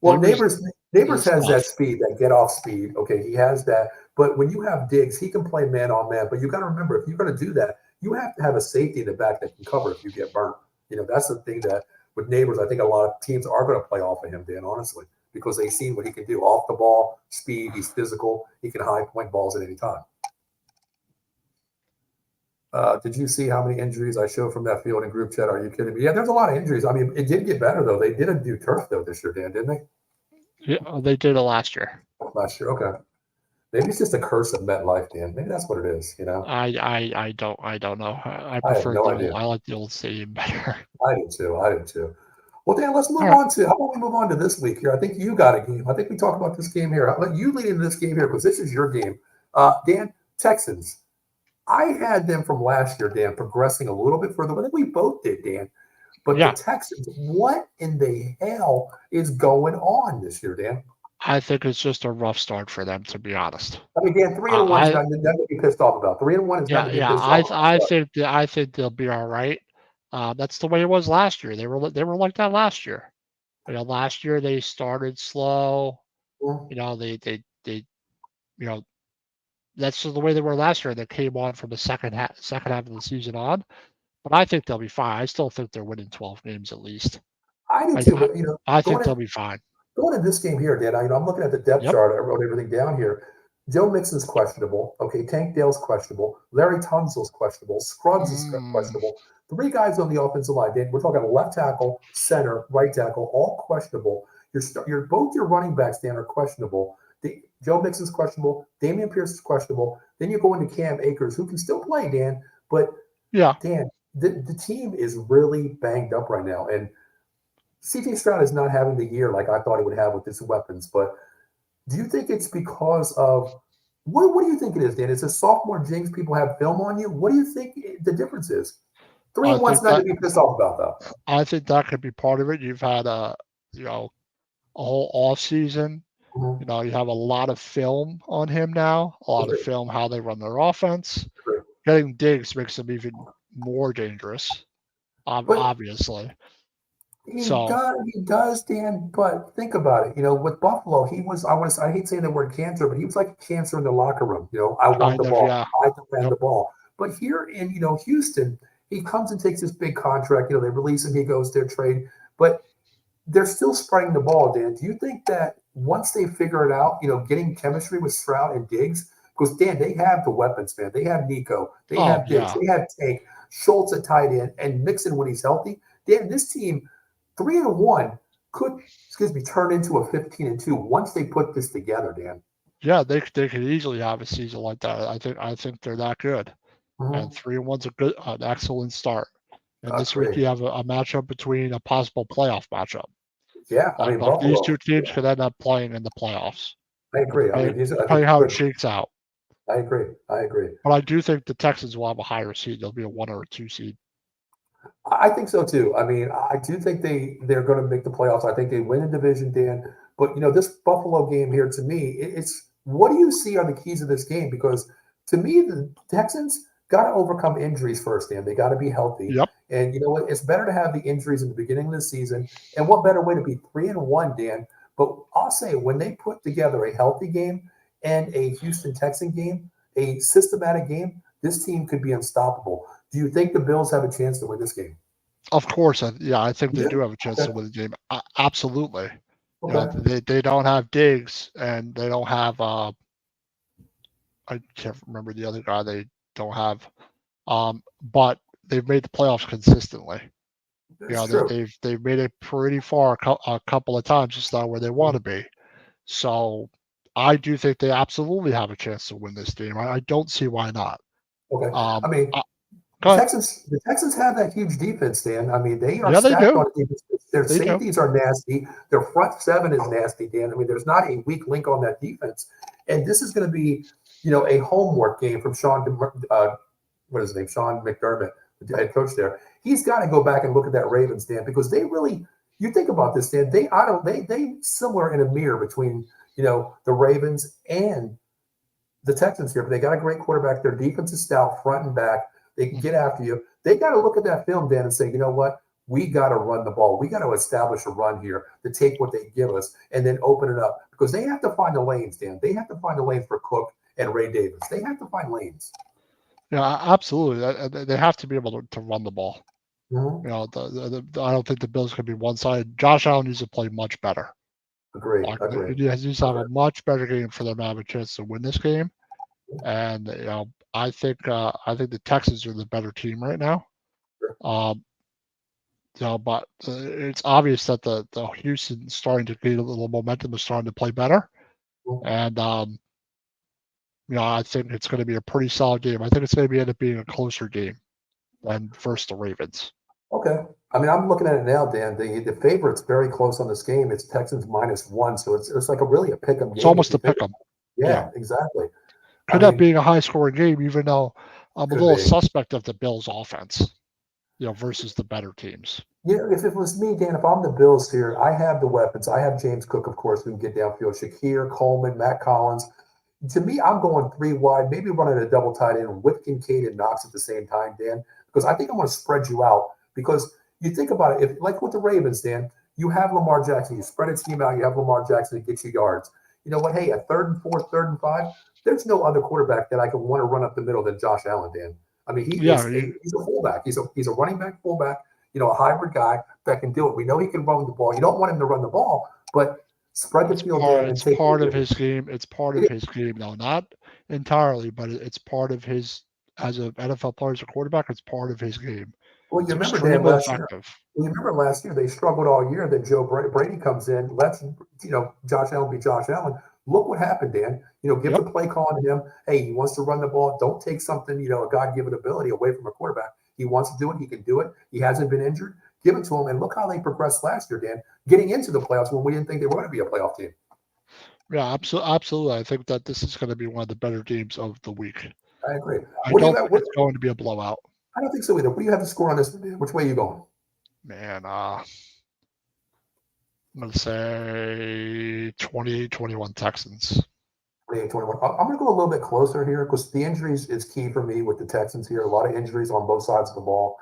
well, Neighbors has that tough. speed, that get off speed. Okay, he has that. But when you have Diggs, he can play man on man. But you got to remember, if you're going to do that, you have to have a safety in the back that can cover if you get burnt. That's the thing that with Neighbors, I think a lot of teams are going to play off of him, Dan, honestly, because they've seen what he can do off the ball, speed. He's physical. He can high point balls at any time. Did you see how many injuries I showed from that field in group chat? Are you kidding me? Yeah, there's a lot of injuries. I mean, it did get better, though. They didn't do turf, though, this year, Dan, didn't they? Yeah, they did it last year. Last year, okay. Maybe it's just a curse of MetLife, Dan. Maybe that's what it is, I don't know. I prefer no idea. I like the old stadium better. I do too. Well, Dan, let's move on to, how about we move on to this week here? I think you got a game. I think we talk about this game here. I'll let you lead into this game here because this is your game. Dan, Texans. I had them from last year, Dan, progressing a little bit further. I think we both did, Dan. But the Texans, what in the hell is going on this year, Dan? I think it's just a rough start for them, to be honest. I mean, Dan, 3-1 is nothing to be pissed off about. 3-1 is nothing to be pissed off about. I think they'll be all right. That's the way it was last year. They were like that last year. Last year they started slow. They that's just the way they were last year. They came on from the second half of the season on. But I think they'll be fine. I still think they're winning 12 games at least. I do too. But, I think they'll be fine. Going in this game here, Dan, I'm looking at the depth chart. I wrote everything down here. Joe Mixon's questionable. Okay, Tank Dale's questionable. Larry Tunsil's questionable. Scruggs is questionable. 3 guys on the offensive line. Dan, we're talking left tackle, center, right tackle, all questionable. Both your running backs, Dan, are questionable. Joe Mixon's questionable. Dameon Pierce is questionable. Then you go into Cam Akers, who can still play, Dan. But, Dan, the team is really banged up right now. And CJ Stroud is not having the year like I thought he would have with his weapons. But do you think it's because of what do you think it is, Dan? Is it sophomore jinx? People have film on you? What do you think the difference is? 3-1's not to be pissed off about, though. I think that could be part of it. You've had a whole off season. You have a lot of film on him now. A lot of film how they run their offense. Getting Diggs makes them even more dangerous. Obviously. He does, Dan, but think about it. With Buffalo, he was, I hate saying the word cancer, but he was like a cancer in the locker room. I want the ball. I defend the ball. But here in, Houston, he comes and takes this big contract. They release him. He goes their trade. But they're still spreading the ball, Dan. Do you think that once they figure it out, getting chemistry with Stroud and Diggs, because, Dan, they have the weapons, man. They have Nico. They have Diggs. They have Tank. Schultz at tight end. And Mixon when he's healthy. Dan, this team, 3-1 could, turn into a 15-2 once they put this together, Dan. Yeah, they could easily have a season like that. I think they're that good. And 3-1's an excellent start. And this week you have a matchup between a possible playoff matchup. Yeah, I mean, Buffalo, these two teams could end up playing in the playoffs. I agree. Depending how it shakes out. I agree. But I do think the Texans will have a higher seed. They'll be a 1 or a 2 seed. I think so too. I mean, I do think they're going to make the playoffs. I think they win the division, Dan. But this Buffalo game here, to me, it's what do you see are the keys of this game? Because to me, the Texans got to overcome injuries first, Dan. They got to be healthy. Yep. And you know what? It's better to have the injuries in the beginning of the season. And what better way to be 3-1, Dan? But I'll say when they put together a healthy game and a Houston Texan game, a systematic game, this team could be unstoppable. Do you think the Bills have a chance to win this game? Of course. I think they do have a chance to win the game. Absolutely. Okay. They don't have Diggs and they don't have I can't remember the other guy they don't have. But they've made the playoffs consistently. They've made it pretty far a couple of times. Just not where they want to be. So I do think they absolutely have a chance to win this game. I don't see why not. Okay. I mean, the Texans have that huge defense, Dan. I mean, they are stacked on defense. Their safeties are nasty. Their front seven is nasty, Dan. I mean, there's not a weak link on that defense. And this is going to be, a homework game from Sean McDermott, the head coach there. He's got to go back and look at that Ravens, Dan, because they really, you think about this, Dan, they similar in a mirror between, the Ravens and the Texans here, but they got a great quarterback. Their defense is stout, front and back. They can get after you. They got to look at that film, Dan, and say, you know what? We got to run the ball. We got to establish a run here to take what they give us and then open it up because they have to find the lanes, Dan. They have to find the lanes for Cook and Ray Davis. They have to find lanes. Yeah, absolutely. They have to be able to run the ball. Mm-hmm. You know, I don't think the Bills can be one sided. Josh Allen needs to play much better. Agree. He needs to have a much better game for them to have a chance to win this game. And you know, I think the Texans are the better team right now. You know, but it's obvious that the Houston starting to gain a little momentum is starting to play better. And you know, I think it's going to be a pretty solid game. I think it's going to end up being a closer game than versus the Ravens. Okay. I mean, I'm looking at it now, Dan. The favorite's very close on this game. It's Texans -1, so it's like really a pick 'em game. It's almost a pick 'em. Yeah, exactly. Could end up being a high scoring game, even though I'm a little suspect of the Bills' offense, you know, versus the better teams. You know, if it was me, Dan, if I'm the Bills here, I have the weapons. I have James Cook, of course, who can get downfield. Shakir, Coleman, Matt Collins. To me, I'm going 3 wide, maybe running a double tight end with Kincaid and Knox at the same time, Dan, because I think I want to spread you out. Because you think about it, if like with the Ravens, Dan, you have Lamar Jackson. You spread a team out. You have Lamar Jackson to get you yards. You know what? Hey, a 3rd and 4, 3rd and 5, there's no other quarterback that I could want to run up the middle than Josh Allen, Dan. I mean, he's a fullback. He's a running back fullback, you know, a hybrid guy that can do it. We know he can run the ball. You don't want him to run the ball, but spread the field. It's part of his game. It's part of his game, though. Not entirely, but it's part of his, as an NFL player, as a quarterback, it's part of his game. Well, you remember Dan, last year they struggled all year. Then Joe Brady comes in, lets Josh Allen be Josh Allen. Look what happened, Dan. You know, give the play call to him. Hey, he wants to run the ball. Don't take something, you know, a God-given ability away from a quarterback. He wants to do it. He can do it. He hasn't been injured. Give it to him. And look how they progressed last year, Dan, getting into the playoffs when we didn't think they were going to be a playoff team. Yeah, absolutely. I think that this is going to be one of the better games of the week. I agree. I don't think it's going to be a blowout. I don't think so either. What do you have to score on this, Dan? Which way are you going? Man, I'm going to say 28-21 Texans. 28-21. I'm going to go a little bit closer here because the injuries is key for me with the Texans here. A lot of injuries on both sides of the ball.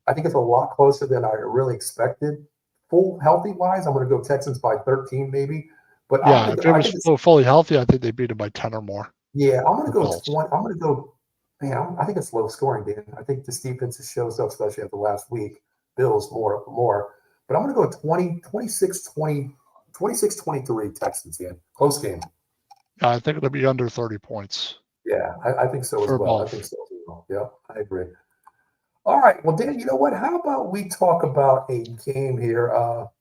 I think it's a lot closer than I really expected. Full healthy-wise, I'm going to go Texans by 13 maybe. But yeah, if it was fully healthy, I think they beat them by 10 or more. Yeah, I'm going to go 20. I'm going to go, man, I think it's low scoring, Dan. I think this defense shows up, especially after last week. Bills more. But I'm going to go 26-23 Texans, Dan. Close game. Yeah, I think it'll be under 30 points. Yeah, I think so as well. Both. I think so as well. Yeah, I agree. All right. Well, Dan, you know what? How about we talk about a game here?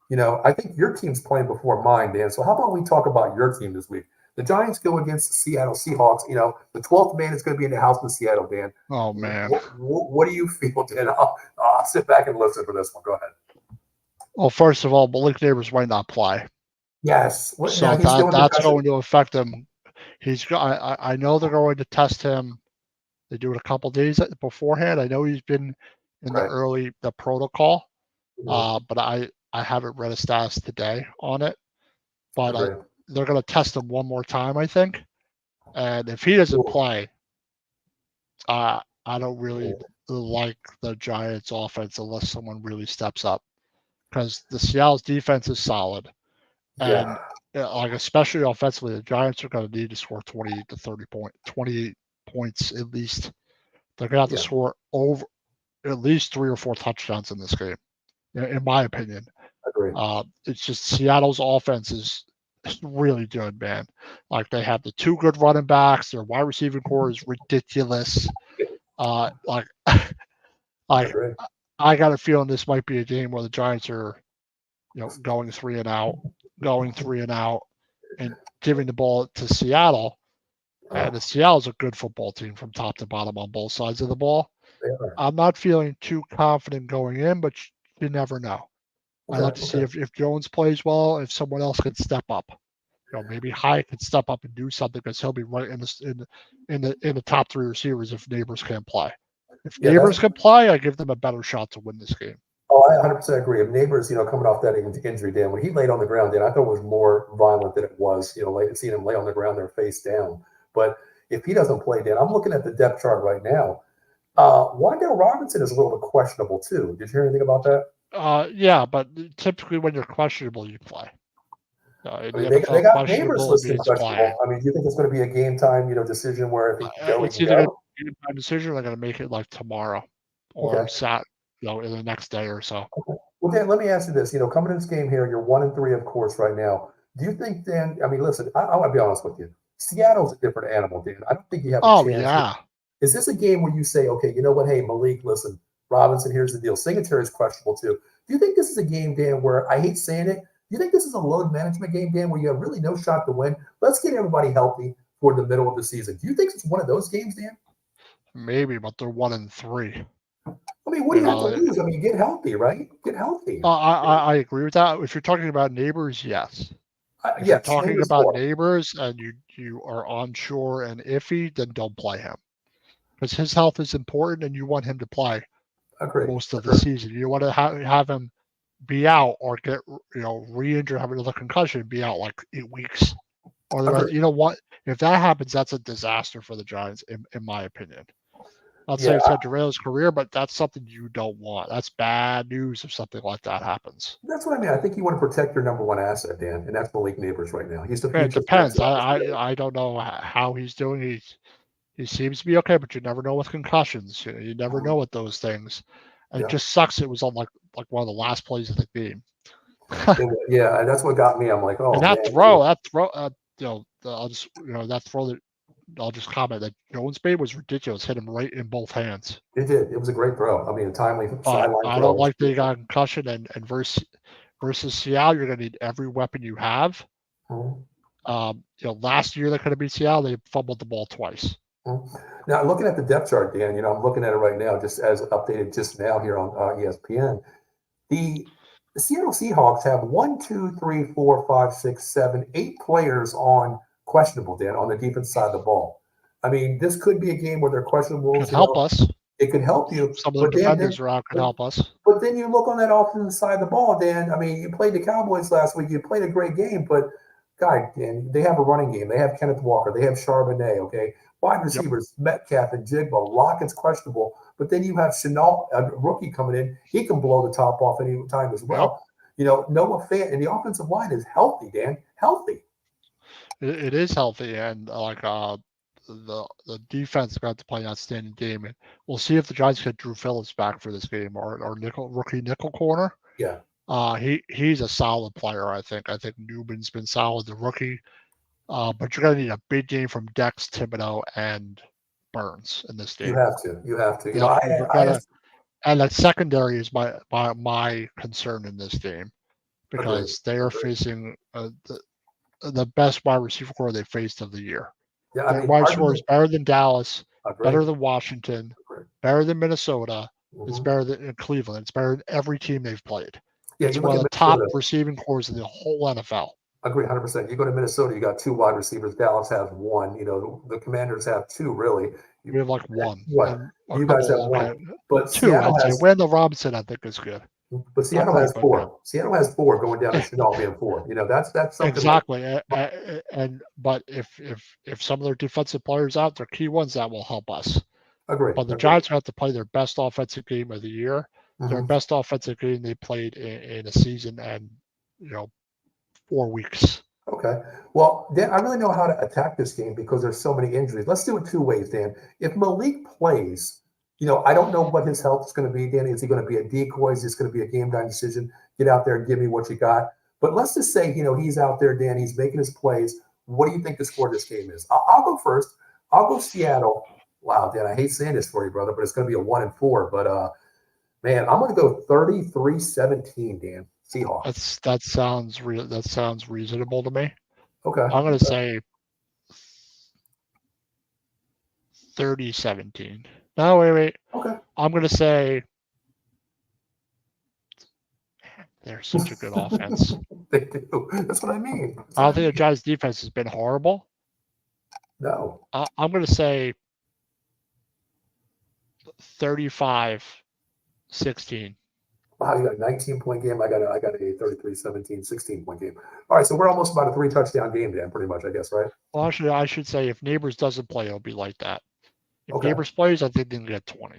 You know, I think your team's playing before mine, Dan. So how about we talk about your team this week? The Giants go against the Seattle Seahawks. You know, the 12th man is going to be in the house in Seattle, Dan. Oh, man. What do you feel, Dan? I'll sit back and listen for this one. Go ahead. Well, first of all, Malik Neighbors might not play. Yes. So that's going to affect him. I know they're going to test him. They do it a couple days beforehand. I know he's been in the protocol, but I haven't read a status today on it. But they're going to test him one more time, I think. And if he doesn't play, I don't really like the Giants' offense unless someone really steps up. Because the Seattle's defense is solid. And like especially offensively, the Giants are going to need to score 20 to 30 28 points at least. They're going to have to score over at least 3 or 4 touchdowns in this game, in my opinion. Agree. It's just Seattle's offense is really good, man. Like they have the 2 good running backs. Their wide receiving core is ridiculous. I got a feeling this might be a game where the Giants are, you know, going three and out, and giving the ball to Seattle. And the Seattle's a good football team from top to bottom on both sides of the ball. I'm not feeling too confident going in, but you never know. I'd like to see if Jones plays well, if someone else can step up. You know, maybe Hyatt can step up and do something because he'll be right in the top 3 receivers if Neighbors can play. If Neighbors can play, I give them a better shot to win this game. Oh, I 100% agree. If Neighbors, you know, coming off that injury, Dan, when he laid on the ground, Dan, I thought it was more violent than it was, you know, seeing him lay on the ground there face down. But if he doesn't play, Dan, I'm looking at the depth chart right now. Wandale Robinson is a little bit questionable too. Did you hear anything about that? Yeah, but typically when you're questionable, you play. In I mean, the they NFL, got Neighbors questionable listed means playing. questionable. I mean, do you think it's going to be a game time, decision where if he can go, he It's can either going to go? be a decision or they're going to make it like tomorrow or Okay. in the next day or so. Okay. Well, Dan, let me ask you this. Coming in this game here, you're 1-3, of course, right now. Do you think, Dan? I mean, listen, I want to be honest with you. Seattle's a different animal, Dan. I don't think you have a Oh chance. yeah, Is this a game where you say, okay, you know what? Hey, Malik, listen, Robinson, here's the deal. Singletary is questionable too. Do you think this is a game, Dan, where I hate saying it? Do you think this is a load management game, Dan, where you have really no shot to win? Let's get everybody healthy for the middle of the season. Do you think it's one of those games, Dan? maybe, but they're 1-3. I mean, what do you have to lose? I mean, get healthy, right? Get healthy. I agree with that. If you're talking about Neighbors, yes. If you're Yes, talking Neighbors about score. Neighbors and you are unsure and iffy, then don't play him because his health is important and you want him to play Agreed. most of the season. You want to have him be out or get re-injured, have another concussion, be out like 8 weeks. Or the rest, you know what? If that happens, that's a disaster for the Giants, in my opinion. Not saying it's going to derail his career, but that's something you don't want. That's bad news if something like that happens. That's what I mean. I think you want to protect your number one asset, Dan, and that's Malik Neighbors right now. He's the It future. depends. I don't know how he's doing. He seems to be okay, but you never know with concussions. You never know with those things. And it just sucks. It was on like one of the last plays of the game. Yeah, and that's what got me. I'm like, oh, and that man. throw, that throw that I'll just comment that Jones made was ridiculous. Hit him right in both hands. It did. It was a great throw. I mean, a timely sideline throw. I don't like they got concussion and versus Seattle, you're going to need every weapon you have. Last year they could have beat Seattle. They fumbled the ball twice. Now, looking at the depth chart, Dan, I'm looking at it right now, just as updated just now here on ESPN. The Seattle Seahawks have 1, 2, 3, 4, 5, 6, 7, 8 players on questionable, Dan, on the defense side of the ball. I mean, this could be a game where they're questionable. It could help us. It could help you. Some of the defenders are out could help us. But then you look on that offensive side of the ball, Dan. I mean, you played the Cowboys last week. You played a great game, but God, Dan, they have a running game. They have Kenneth Walker. They have Charbonnet, okay? Wide receivers, Metcalf and Jigba. Lockett's questionable. But then you have Chenault, a rookie coming in. He can blow the top off any time as well. Noah Fant, and the offensive line is healthy, Dan. Healthy. It is healthy, and the defense is going to play an outstanding game. And we'll see if the Giants get Drew Phillips back for this game or rookie nickel corner. Yeah. He's a solid player, I think. I think Newman's been solid, the rookie. But you're going to need a big game from Dex, Thibodeau, and Burns in this game. You have to. And that secondary is my concern in this game because they are facing the best wide receiver core they faced of the year. Yeah, Their wide receiver is better than Dallas, better than Washington, better than Minnesota. It's better than Cleveland. It's better than every team they've played. Yeah, it's one of the top receiving cores in the whole NFL. Agree, 100%. You go to Minnesota, you got 2 wide receivers. Dallas has 1. The Commanders have 2, really. We have like 1. What? You guys have 1. But 2, I'd say. Wendell Robinson, I think, is good. But Seattle has 4. Seattle has 4 going down to Chenault being 4. That's something. Exactly. But if some of their defensive players out, they're key ones that will help us. Agree. But the Giants have to play their best offensive game of the year. Their best offensive game they played in a season and 4 weeks. Okay. Well, Dan, I really know how to attack this game because there's so many injuries. Let's do it 2 ways, Dan. If Malik plays, I don't know what his health is going to be, Danny. Is he going to be a decoy? Is this going to be a game-time decision? Get out there and give me what you got. But let's just say, he's out there, Dan. He's making his plays. What do you think the score of this game is? I'll go first. I'll go Seattle. Wow, Dan, I hate saying this for you, brother, but it's going to be a 1-4. But, man, I'm going to go 33-17, Dan. Seahawks. That sounds reasonable to me. Okay. I'm going to say 30-17. No, wait. Okay. I'm going to say they're such a good offense. They do. That's what I mean. I don't think the Giants' defense has been horrible. No. I'm going to say 35-16. Wow, you got a 19-point game. I got a 33-17, 16-point game. All right, so we're almost about a 3-touchdown game, Dan, pretty much, I guess, right? Well, actually, I should say if Neighbors doesn't play, it'll be like that. If Okay. Neighbors plays, I think they can get 20.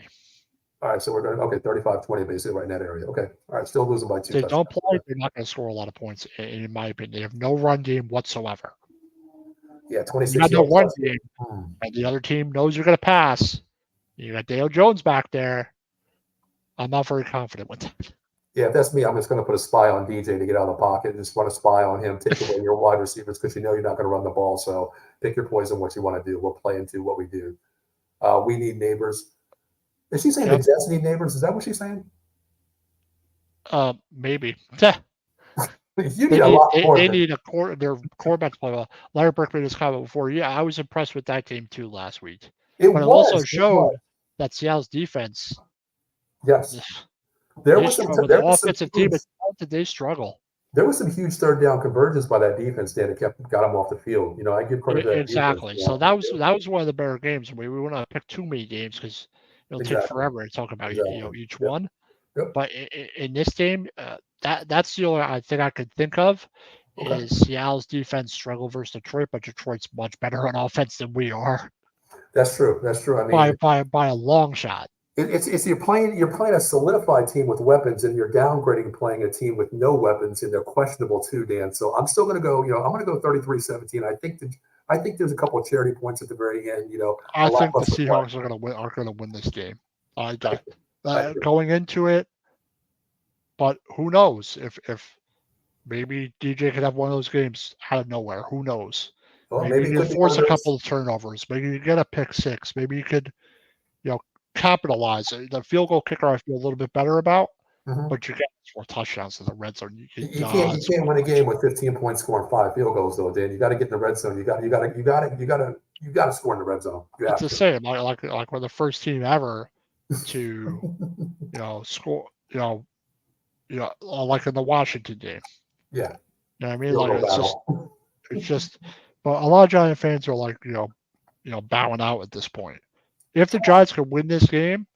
All right, so we're going, okay, 35-20, basically, right in that area. Okay. All right, still losing by 2 If they don't touchdowns. play, they're not going to score a lot of points, in my opinion. They have no run game whatsoever. Yeah, 26 You got no yards. run game, and the other team knows you're going to pass. You got Dale Jones back there. I'm not very confident with that. Yeah, if that's me, I'm just going to put a spy on DJ to get out of the pocket and just run a spy on him, take away your wide receivers because you know you're not going to run the ball. So pick your poison, what you want to do. We'll play into what we do. We need Neighbors. Is she saying Yep. the Jets need Neighbors? Is that what she's saying? Maybe. You need a lot more. They need their quarterbacks play well. Larry Burke made his comment before. Yeah, I was impressed with that game too last week. But it also showed that Seattle's defense. Yes. There was the offensive team. They struggle. There was some huge third down conversions by that defense, Dan, that got them off the field. You know, I give credit to that exactly. Defense, so that was one of the better games. We wouldn't have picked too many games because it'll take forever to talk about each one. Yep. But in this game, that's the only thing I could think of is Seattle's defense struggle versus Detroit, but Detroit's much better on offense than we are. That's true. I mean, by a long shot. It's you're playing a solidified team with weapons, and you're downgrading playing a team with no weapons, and they're questionable too, Dan. So I'm still going to go. I'm going to go 33-17. I think there's a couple of charity points at the very end. I think the Seahawks are going to win this game. Going into it, but who knows if maybe DJ could have one of those games out of nowhere. Who knows? Well, maybe you could force a couple of turnovers. Maybe you get a pick six. Maybe you could, capitalize. The field goal kicker I feel a little bit better about, but you get 4 touchdowns in the red zone. You can't win a game with 15 points scoring 5 field goals though, Dan. You got to get in the red zone. You got to score in the red zone. It's the same. Like we're the first team ever to score. Like in the Washington game. Yeah. You know what I mean? Like it's just. But a lot of Giant fans are like bowing out at this point. If the Giants can win this game,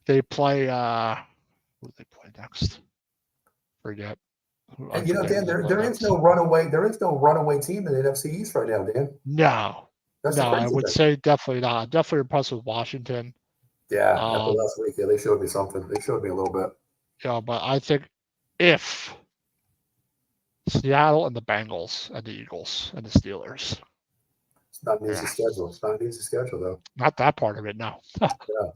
they play. Who do they play next? Forget. And Dan, there is no runaway. There is no runaway team in the NFC East right now, Dan. No, I would say definitely not. I'm definitely impressed with Washington. Yeah, after last week, they showed me something. They showed me a little bit. But I think if Seattle and the Bengals and the Eagles and the Steelers. It's not an easy schedule. It's not an easy schedule, though. Not that part of it, no.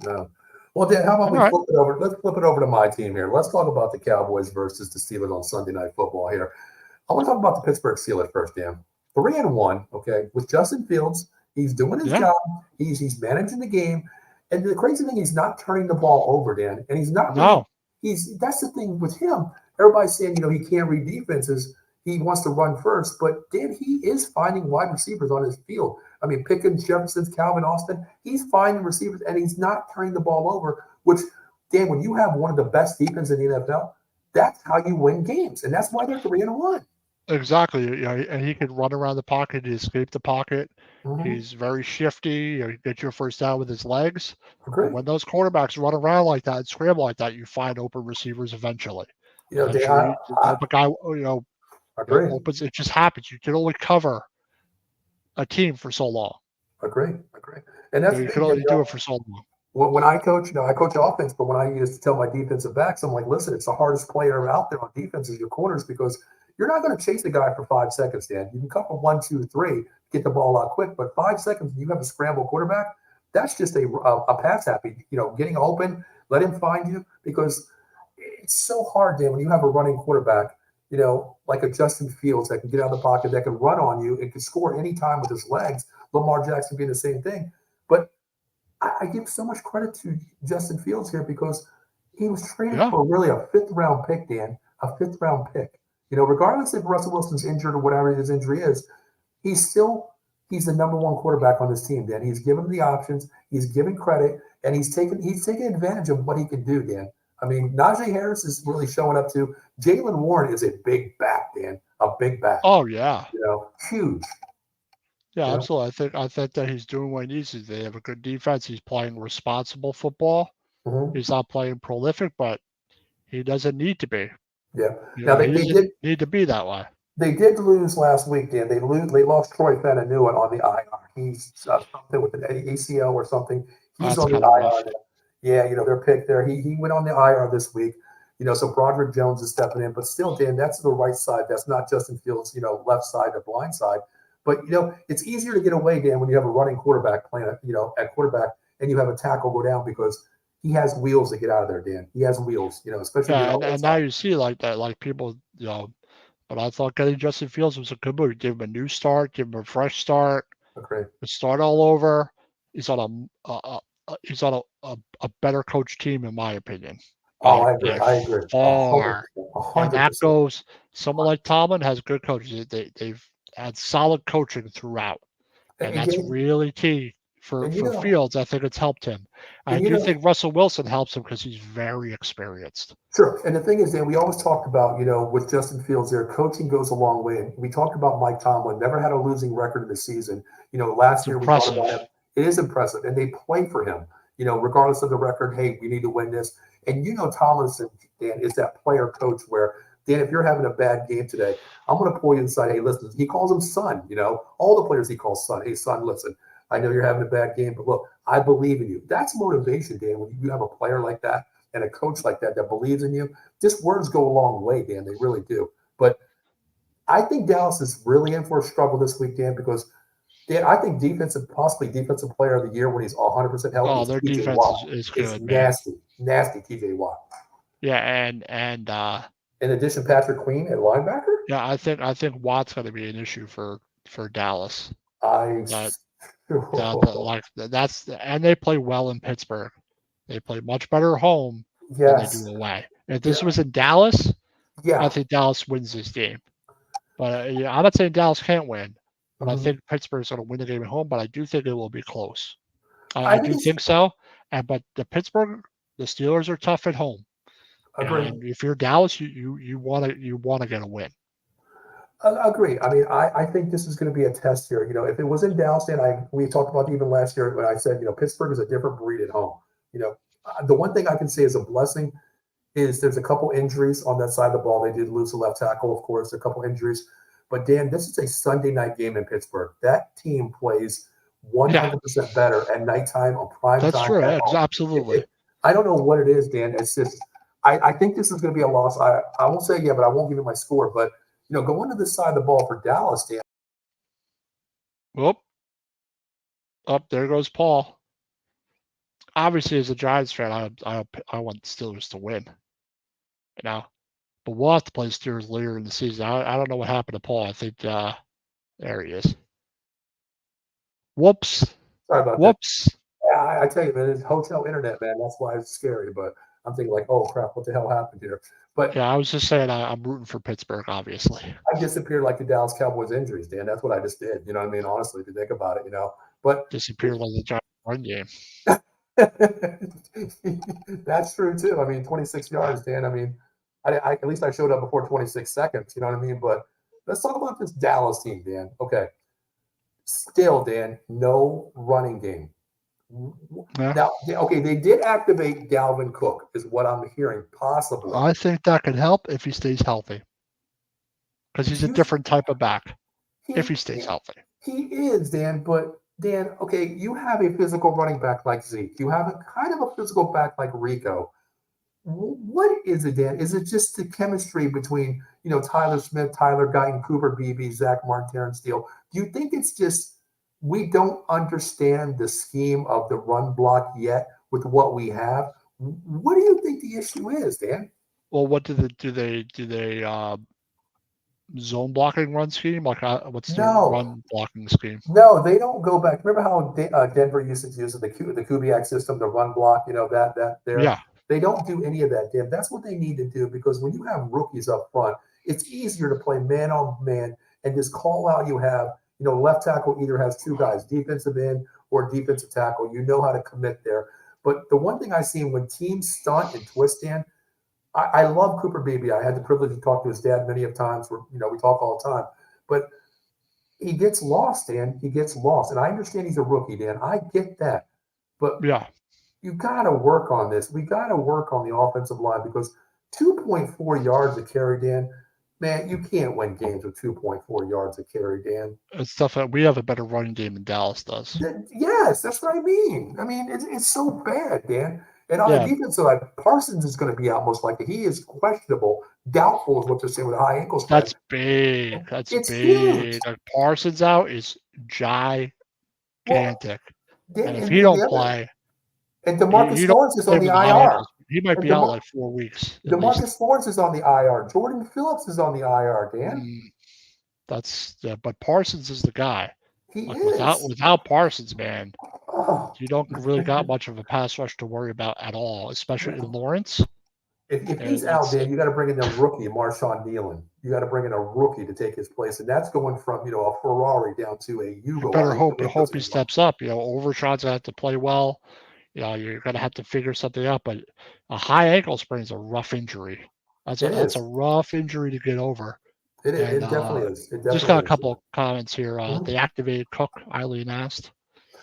No. Well, Dan, how about flip it over? Let's flip it over to my team here. Let's talk about the Cowboys versus the Steelers on Sunday Night Football here. I want to talk about the Pittsburgh Steelers first, Dan. 3-1, okay, with Justin Fields. He's doing his job. He's managing the game. And the crazy thing, he's not turning the ball over, Dan. And he's not. No. That's the thing with him. Everybody's saying, he can't read defenses. He wants to run first, but Dan, he is finding wide receivers on his field. I mean, Pickens, Jefferson, Calvin Austin, he's finding receivers, and he's not turning the ball over, which, Dan, when you have one of the best defenses in the NFL, that's how you win games, and that's why they're 3-1. Exactly. And he could run around the pocket, escape the pocket. He's very shifty. He gets your first down with his legs. When those quarterbacks run around like that and scramble like that, you find open receivers eventually. Dan, opens. It just happens. You can only cover a team for so long. Agree. And that's you can only do it for so long. When I coach, I coach offense, but when I used to tell my defensive backs, I'm like, listen, it's the hardest player out there on defense is your corners because you're not going to chase the guy for 5 seconds, Dan. You can cover 1, 2, 3, get the ball out quick, but 5 seconds, you have a scramble quarterback. That's just a pass happy. Getting open, let him find you because it's so hard, Dan, when you have a running quarterback. Like a Justin Fields that can get out of the pocket, that can run on you, and can score anytime with his legs. Lamar Jackson being the same thing. But I give so much credit to Justin Fields here because he was traded for really a 5th-round pick, Dan, a 5th-round pick. Regardless if Russell Wilson's injured or whatever his injury is, he's the number 1 quarterback on this team, Dan. He's given the options, he's given credit, and he's taken advantage of what he can do, Dan. I mean, Najee Harris is really showing up too. Jaylen Warren is a big back, Dan. A big back. Oh yeah. Huge. Yeah, absolutely. I think that he's doing what he needs to. They have a good defense. He's playing responsible football. He's not playing prolific, but he doesn't need to be. Yeah. You Now know, he they doesn't did need to be that way. they did lose last week, Dan. They lost Troy Fenanua on the IR. He's something with an ACL or something. He's That's on the kind of rough. IR now. Yeah, their pick there. He went on the IR this week. So Broderick Jones is stepping in, but still, Dan, that's the right side. That's not Justin Fields, left side or blind side. But it's easier to get away, Dan, when you have a running quarterback playing, at quarterback, and you have a tackle go down because he has wheels to get out of there, Dan. He has wheels, especially Yeah, when and now you see like that, like people, but I thought getting Justin Fields was a good move. Give him a new start, give him a fresh start, Okay. start all over. He's on a better coach team, in my opinion. Oh, I agree. I agree. Far. 100%. And that 100%. goes, someone like Tomlin has good coaches. They've had solid coaching throughout. And that's really key for Fields. I think it's helped him. I do think Russell Wilson helps him because he's very experienced. Sure. And the thing is, Dan, we always talked about, with Justin Fields there, coaching goes a long way. And we talked about Mike Tomlin, never had a losing record in the season. Last year we talked about him. It is impressive. And they play for him, regardless of the record. Hey, we need to win this. And Tomlinson, Dan, is that player coach where, Dan, if you're having a bad game today, I'm going to pull you inside. Hey, listen, he calls him son, all the players he calls son. Hey, son, listen, I know you're having a bad game, but look, I believe in you. That's motivation, Dan, when you have a player like that and a coach like that believes in you. Just words go a long way, Dan. They really do. But I think Dallas is really in for a struggle this week, Dan, because Dan, I think possibly defensive player of the year when he's 100% healthy. Oh, their defense is good, it's nasty, nasty TJ Watt. Yeah, and in addition, Patrick Queen at linebacker. Yeah, I think Watt's going to be an issue for Dallas. And they play well in Pittsburgh. They play much better at home than they do away. If this was in Dallas, I think Dallas wins this game. But I'm not saying Dallas can't win, but I think Pittsburgh's going to win the game at home. But I do think it will be close. I do think so. But the Steelers are tough at home. And if you're Dallas, you want to get a win. I agree. I mean, I think this is going to be a test here. If it was in Dallas, then we talked about even last year when I said, Pittsburgh is a different breed at home. The one thing I can say is a blessing is there's a couple injuries on that side of the ball. They did lose the left tackle, of course, a couple injuries. But Dan, this is a Sunday night game in Pittsburgh. That team plays 100% better at nighttime on prime time. That's true. Absolutely. I don't know what it is, Dan. It's just I think this is going to be a loss. I won't say but I won't give you my score. But going to this side of the ball for Dallas, Dan. Whoop. There goes Paul. Obviously, as a Giants fan, I want the Steelers to win. But we'll have to play Steelers later in the season. I don't know what happened to Paul. I think there he is. Whoops. Sorry about Whoops. That. Yeah, I tell you, man, it's hotel internet, man. That's why it's scary. But I'm thinking like, oh crap, what the hell happened here? But yeah, I was just saying I'm rooting for Pittsburgh, obviously. I disappeared like the Dallas Cowboys injuries, Dan. That's what I just did. You know what I mean? Honestly, if you think about it, But disappeared like the Giants run game. That's true too. I mean, 26 yards, Dan. I mean, I at least I showed up before 26 seconds. You know what I mean? But let's talk about this Dallas team, Dan. Okay. Still, Dan, no running game. Yeah. Now, okay, they did activate Dalvin Cook, is what I'm hearing, possibly. I think that could help if he stays healthy, because he's a different type of back. If he stays healthy, he is, Dan. But Dan, okay, you have a physical running back like Zeke. You have a kind of a physical back like Rico. What is it, Dan? Is it just the chemistry between Tyler Smith, Tyler Guyton, Cooper Beebe, Zach Martin, Terrence Steele? Do you think it's just we don't understand the scheme of the run block yet with what we have? What do you think the issue is, Dan? Well, what do they zone blocking run scheme? Like what's the run blocking scheme? No, they don't go back. Remember how Denver used to use the Kubiak system, the run block, that there? Yeah. They don't do any of that, Dan. That's what they need to do, because when you have rookies up front, it's easier to play man on man and just call out you have, left tackle either has two guys, defensive end or defensive tackle. You know how to commit there. But the one thing I've seen when teams stunt and twist, Dan, I love Cooper Beebe. I had the privilege to talk to his dad many of times where, we talk all the time. But he gets lost, Dan. He gets lost. And I understand he's a rookie, Dan. I get that. But yeah, you got to work on this. We got to work on the offensive line, because 2.4 yards a carry, Dan. Man, you can't win games with 2.4 yards a carry, Dan. It's stuff that we have a better running game than Dallas does. Yes, that's what I mean. I mean, it's so bad, Dan. And on Yeah. the defensive side, Parsons is going to be out most likely. He is questionable, doubtful is what they're saying with a high ankle sprain. That's big. That's It's big. huge. Like Parsons out is gigantic. Dan, and if he don't play, and Demarcus you don't Lawrence is play on the with high IR. ankles. He might And be out like 4 weeks. At least. Demarcus Lawrence is on the IR. Jordan Phillips is on the IR, Dan. But Parsons is the guy. He Like, is. without Parsons, man, Oh, you don't really got much of a pass rush to worry about at all, especially in Lawrence. if he's out, Dan, you got to bring in a rookie, Marshawn Nealon. You got to bring in a rookie to take his place, and that's going from a Ferrari down to a Yugo. Better hope he steps up. Overshott's gonna have to play well. You're gonna have to figure something out. But a high ankle sprain is a rough injury. That's a rough injury to get over. It definitely is. Just got a couple of comments here. They activated Cook. Eileen asked.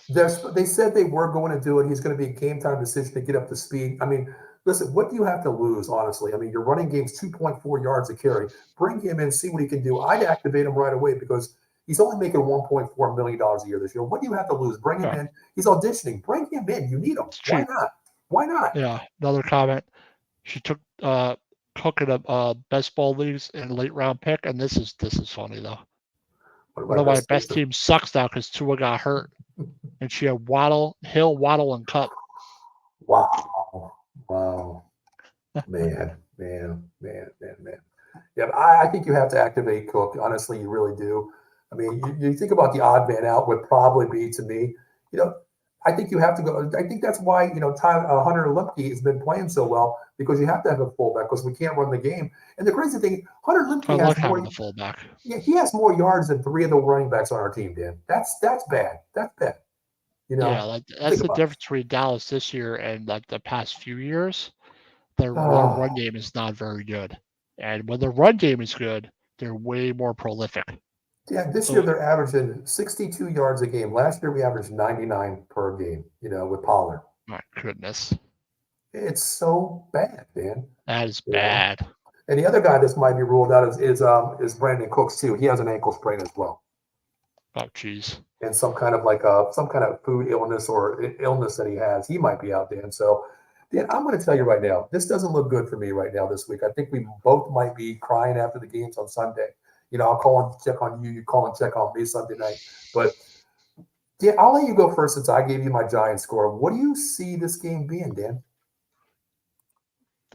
They said they were going to do it. He's going to be a game time decision to get up to speed. I mean, listen, what do you have to lose, honestly? I mean, your running game's 2.4 yards a carry. Bring him in, see what he can do. I'd activate him right away because he's only making $1.4 million a year this year. What do you have to lose? Bring him in. He's auditioning. Bring him in. You need him. Why not? Why not? Yeah. Another comment. She took Cook in a best ball leagues in late round pick, and this is funny though. One of my best teams sucks now because Tua got hurt, and she had Hill, Waddle, and Cup. Wow, man. Yeah, I think you have to activate Cook. Honestly, you really do. I mean, you think about the odd man out would probably be, to me, I think you have to go. I think that's why, Hunter Luepke has been playing so well, because you have to have a fullback because we can't run the game. And the crazy thing, Hunter Luepke has more. The fullback. Yeah, he has more yards than 3 of the running backs on our team, Dan. That's bad. That's bad. Yeah, that's the difference between Dallas this year and like the past few years. Their run game is not very good, and when the run game is good, they're way more prolific. Yeah, this year they're averaging 62 yards a game. Last year we averaged 99 per game, with Pollard. My goodness. It's so bad, man. That is bad. And the other guy that might be ruled out is Brandon Cooks too. He has an ankle sprain as well. Oh, geez. And some kind of food illness or illness that he has. He might be out, Dan. So, Dan, I'm going to tell you right now, this doesn't look good for me right now this week. I think we both might be crying after the games on Sunday. I'll call and check on you. You call and check on me Sunday night. But, Dan, I'll let you go first since I gave you my Giants score. What do you see this game being, Dan?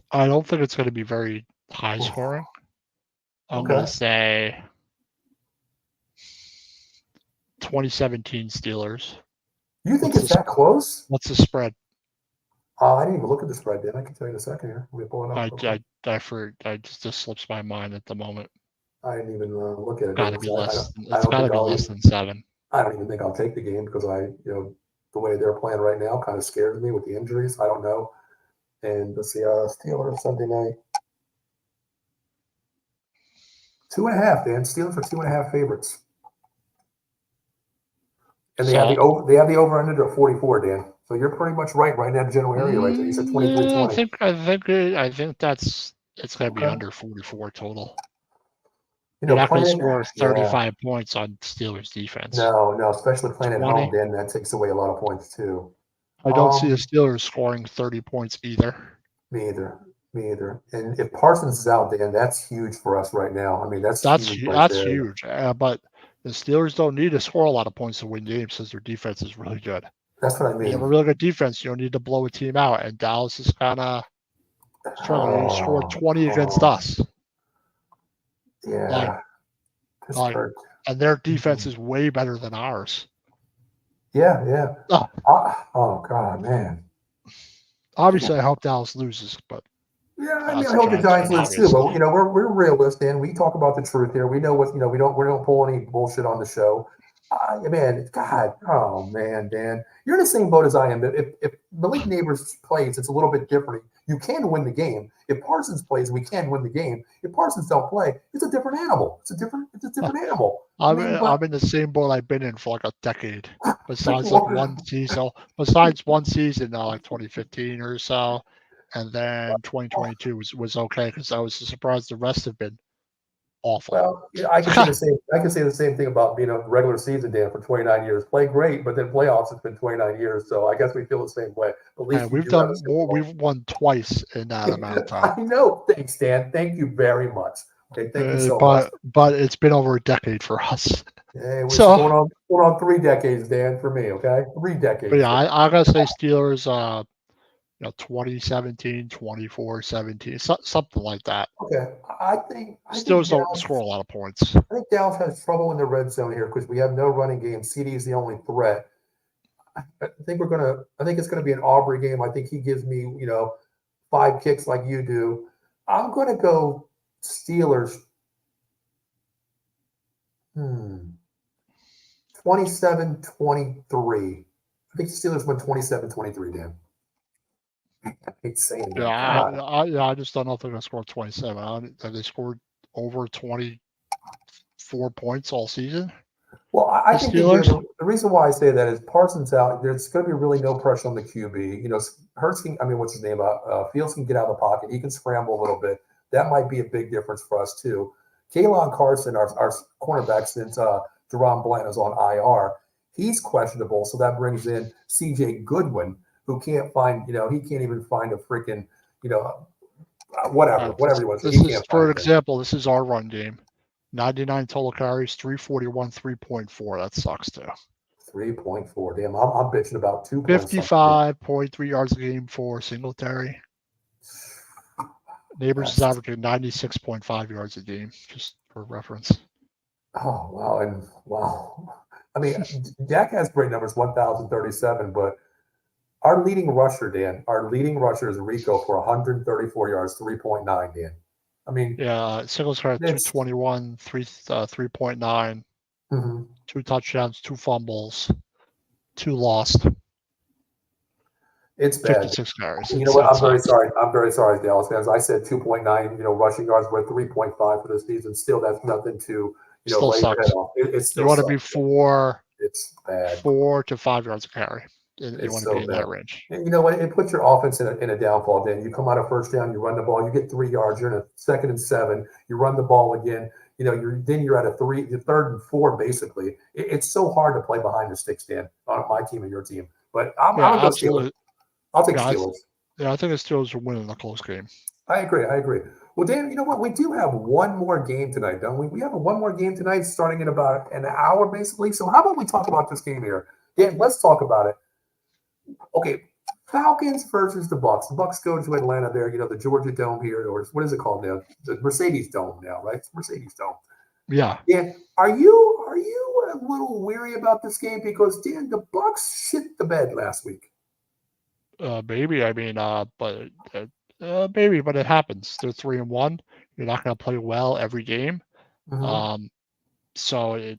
I don't think it's going to be very high scoring. I'm going to say 2017 Steelers. You think it's that close? What's the spread? I didn't even look at the spread, Dan. I can tell you in a second here. Let me pull it up. I just slips my mind at the moment. I didn't even look at it. It's got to be less than 7. I don't even think I'll take the game because the way they're playing right now kind of scares me with the injuries. I don't know. And let's see, Steelers Sunday night. 2.5, Dan. Steelers are 2.5 favorites. And they have the over under at 44, Dan. So you're pretty much right in that general area right there. You said 23-20. I think it's going to be under 44 total. You're not going to score 35 points on Steelers defense. No, especially playing at home, Dan. That takes away a lot of points too. I don't see the Steelers scoring 30 points either. Me either. And if Parsons is out, Dan, that's huge for us right now. I mean, that's huge. But the Steelers don't need to score a lot of points to win games because their defense is really good. That's what I mean. You have a really good defense. You don't need to blow a team out. And Dallas is kind of struggling to score 20 against us. Yeah. And their defense is way better than ours. Yeah. Oh God, man. Obviously, I hope Dallas loses, but yeah, I mean, I hope the Giants lose too. But we're realists, and we talk about the truth here. We know what we don't pull any bullshit on the show. Man, God, oh man, Dan, you're in the same boat as I am. If Malik Neighbors plays, it's a little bit different. You can win the game. If Parsons plays, we can win the game. If Parsons don't play, it's a different animal. It's a different animal. I'm in the same boat I've been in for like a decade. Besides one season, like 2015 or so. and then 2022 was okay because I was surprised the rest have been awful. Well, yeah, I can say the same. I can say the same thing about being a regular season, Dan, for 29 years. Play great, but then playoffs. It's been 29 years, so I guess we feel the same way. At least And we we've do have a done Super more. Bowl. We've won twice in that amount of time. I know. Thanks, Dan. Thank you very much. Okay, thank you so much. But it's been over a decade for us. Hey, we're So going on 3 decades, Dan, for me. Okay, 3 decades. but yeah, I gotta say Steelers. 2017, 24-17, something like that. Okay, I think Steelers don't Dallas, score a lot of points. I think Dallas has trouble in the red zone here because we have no running game. CD is the only threat. I think it's gonna be an Aubrey game. I think he gives me 5 kicks like you do. I'm gonna go Steelers. 27-23. I think the Steelers win 27-23, Dan. I hate saying that. I just don't know if they're going to score 27. Have they scored over 24 points all season? Well, I think the reason why I say that is Parsons out. There's going to be really no pressure on the QB. Hurts can, what's his name? Fields can get out of the pocket. He can scramble a little bit. That might be a big difference for us too. Kalen Carson, our cornerback since Jerome Bland is on IR, he's questionable. So that brings in CJ Goodwin, who can't find, he can't even find a freaking, whatever you want to say. This is, for example, this is our run game. 99 total carries, 341, 3.4. That sucks too. 3.4. Damn, I'm bitching about 2 points. 55.3 yards a game for Singletary. Neighbors is averaging 96.5 yards a game, just for reference. Oh, wow. Dak has great numbers, 1,037, but our leading rusher, Dan, is Rico for 134 yards, 3.9, Dan. Singletary 221, 3.9, 2 touchdowns, 2 fumbles, 2 lost. It's bad. 56 carries. You know what? I'm very sorry. I'm very sorry, Dallas fans. I said 2.9, rushing yards. We're at 3.5 for this season. Still, that's nothing to, still lay your sucks. head off. It still you want sucks. to be 4. It's bad. 4 to 5 yards a carry. You want to be in that range. And you know what? It puts your offense in a downfall. Then you come out of first down, you run the ball, you get 3 yards. You're in a 2nd and 7. You run the ball again. You're at a 3rd and 4 basically. It's so hard to play behind the sticks, Dan, on my team and your team. But I'm going to go Steelers. I'll take Steelers. I think the Steelers will win in a close game. I agree. Well, Dan, you know what? We do have one more game tonight, don't we? We have one more game tonight starting in about an hour, basically. So how about we talk about this game here? Dan, let's talk about it. Okay, Falcons versus the Bucs. The Bucs go to Atlanta there, the Georgia Dome here, or what is it called now? The Mercedes Dome now, right? It's Mercedes Dome. Yeah. Dan, are you a little weary about this game? Because, Dan, the Bucs shit the bed last week. Maybe. But it happens. They're 3-1. You're not going to play well every game. So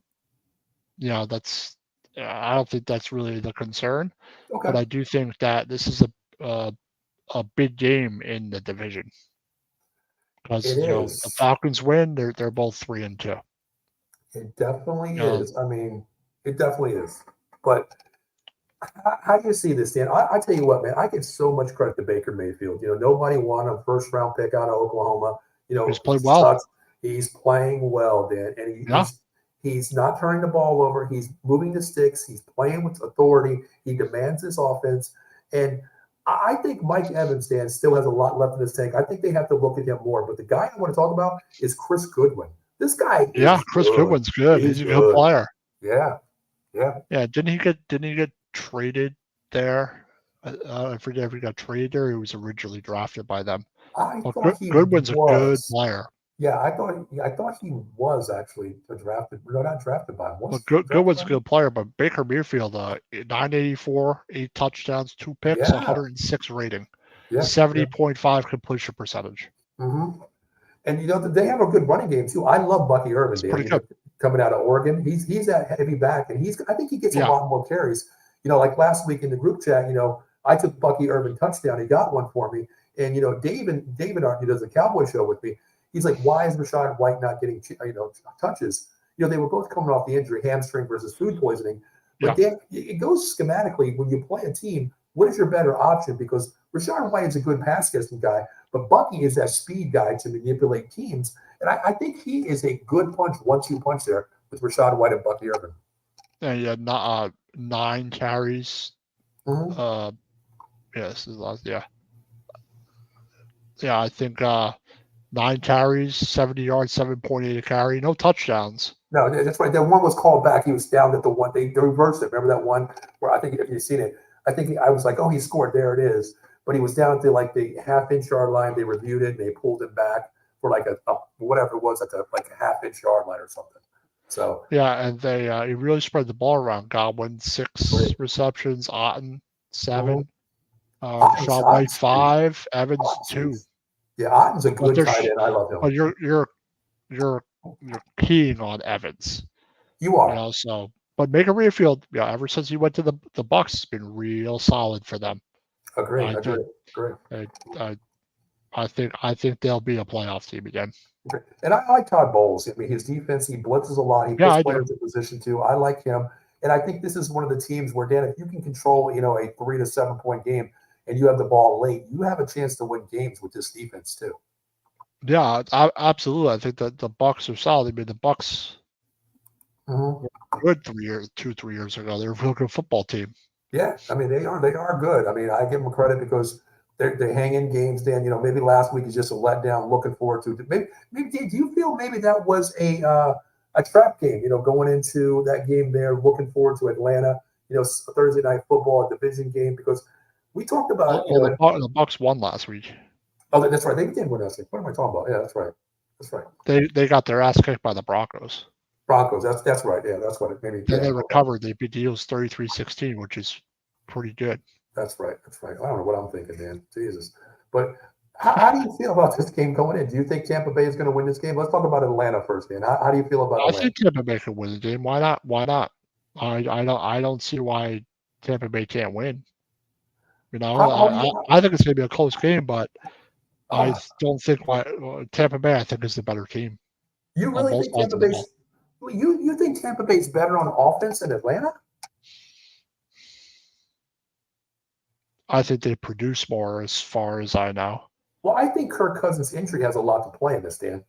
that's. I don't think that's really the concern. Okay. But I do think that this is a big game in the division because the Falcons win. They're both 3-2. It definitely is. It definitely is. But how do you see this, Dan? I tell you what, man, I give so much credit to Baker Mayfield. Nobody won a 1st-round pick out of Oklahoma. He's played well. He's playing well, Dan, and he's not turning the ball over. He's moving the sticks. He's playing with authority. He demands his offense, and I think Mike Evans, Dan, still has a lot left in his tank. I think they have to look at him more. But the guy I want to talk about is Chris Goodwin. This guy, Chris Goodwin's good. He's a good player. Yeah. Didn't he get traded there? I forget if he got traded there. He was originally drafted by them. Goodwin's a good player. Yeah, I thought he was actually drafted. No, not drafted by him. Goodwin's a good player, but Baker Mayfield, 984, 8 touchdowns, 2 picks, 106 rating, 70.5 completion percentage. Mm-hmm. And they have a good running game too. I love Bucky Irvin. Pretty good. Coming out of Oregon, he's that heavy back, and I think he gets a lot more carries. Like last week in the group chat, I took Bucky Irvin touchdown. He got one for me, and David, who does the Cowboy Show with me, he's like, why is Rachaad White not getting touches? They were both coming off the injury, hamstring versus food poisoning. But then it goes schematically when you play a team. what is your better option? Because Rachaad White is a good pass catching guy, but Bucky is that speed guy to manipulate teams. And I think he is a good punch, 1-2 punch there with Rachaad White and Bucky Irvin. And he had 9 carries. Mm-hmm. Yes, yeah. Yeah, I think 9 carries, 70 yards, 7.8 a carry, no touchdowns. No, that's right. That one was called back. He was down at the one. They reversed it. Remember that one where I think if you've seen it, I was like, oh, he scored. There it is. But he was down to like the half-inch yard line. They reviewed it. And they pulled him back for like a whatever it was at the like a half-inch yard line or something. So yeah, and they he really spread the ball around. Godwin 6 receptions, Otton 7, Rachaad White 5, Evans 2. Yeah, Otton's a good tight end. I love him. But you're keying on Evans. You are. You know, so but Baker Mayfield, ever since he went to the Bucks, it's been real solid for them. Agree. I think they'll be a playoff team again. And I like Todd Bowles. I mean, his defense, he blitzes a lot. He puts players in position too. I like him. And I think this is one of the teams where, Dan, if you can control, a 3 to 7 point game and you have the ball late, you have a chance to win games with this defense too. Yeah, absolutely. I think that the Bucks are solid. I mean, the Bucks were good 3 years ago. They're a real good football team. Yeah, I mean, they are good. I mean, I give them credit because they hang in games, Dan. Maybe last week is just a letdown. Looking forward to it. Maybe do you feel maybe that was a trap game? Going into that game there, looking forward to Atlanta. Thursday night football, a division game, because we talked about the Bucks won last week. Oh, that's right. They did win last week. What am I talking about? Yeah, that's right. That's right. They got their ass kicked by the Broncos. That's right. Yeah, that's what it made me. Then they recovered. They beat the Eagles 33-16, which is pretty good. That's right. I don't know what I'm thinking, man. Jesus. But how do you feel about this game going in? Do you think Tampa Bay is going to win this game? Let's talk about Atlanta first, man. How do you feel about Atlanta? I think Tampa Bay can win the game. Why not? I don't see why Tampa Bay can't win. I think it's going to be a close game, but I don't think Tampa Bay, I think, is the better team. You really think Tampa Bay's you think Tampa Bay's better on offense than Atlanta? I think they produce more as far as I know. Well, I think Kirk Cousins' injury has a lot to play in this, Dan.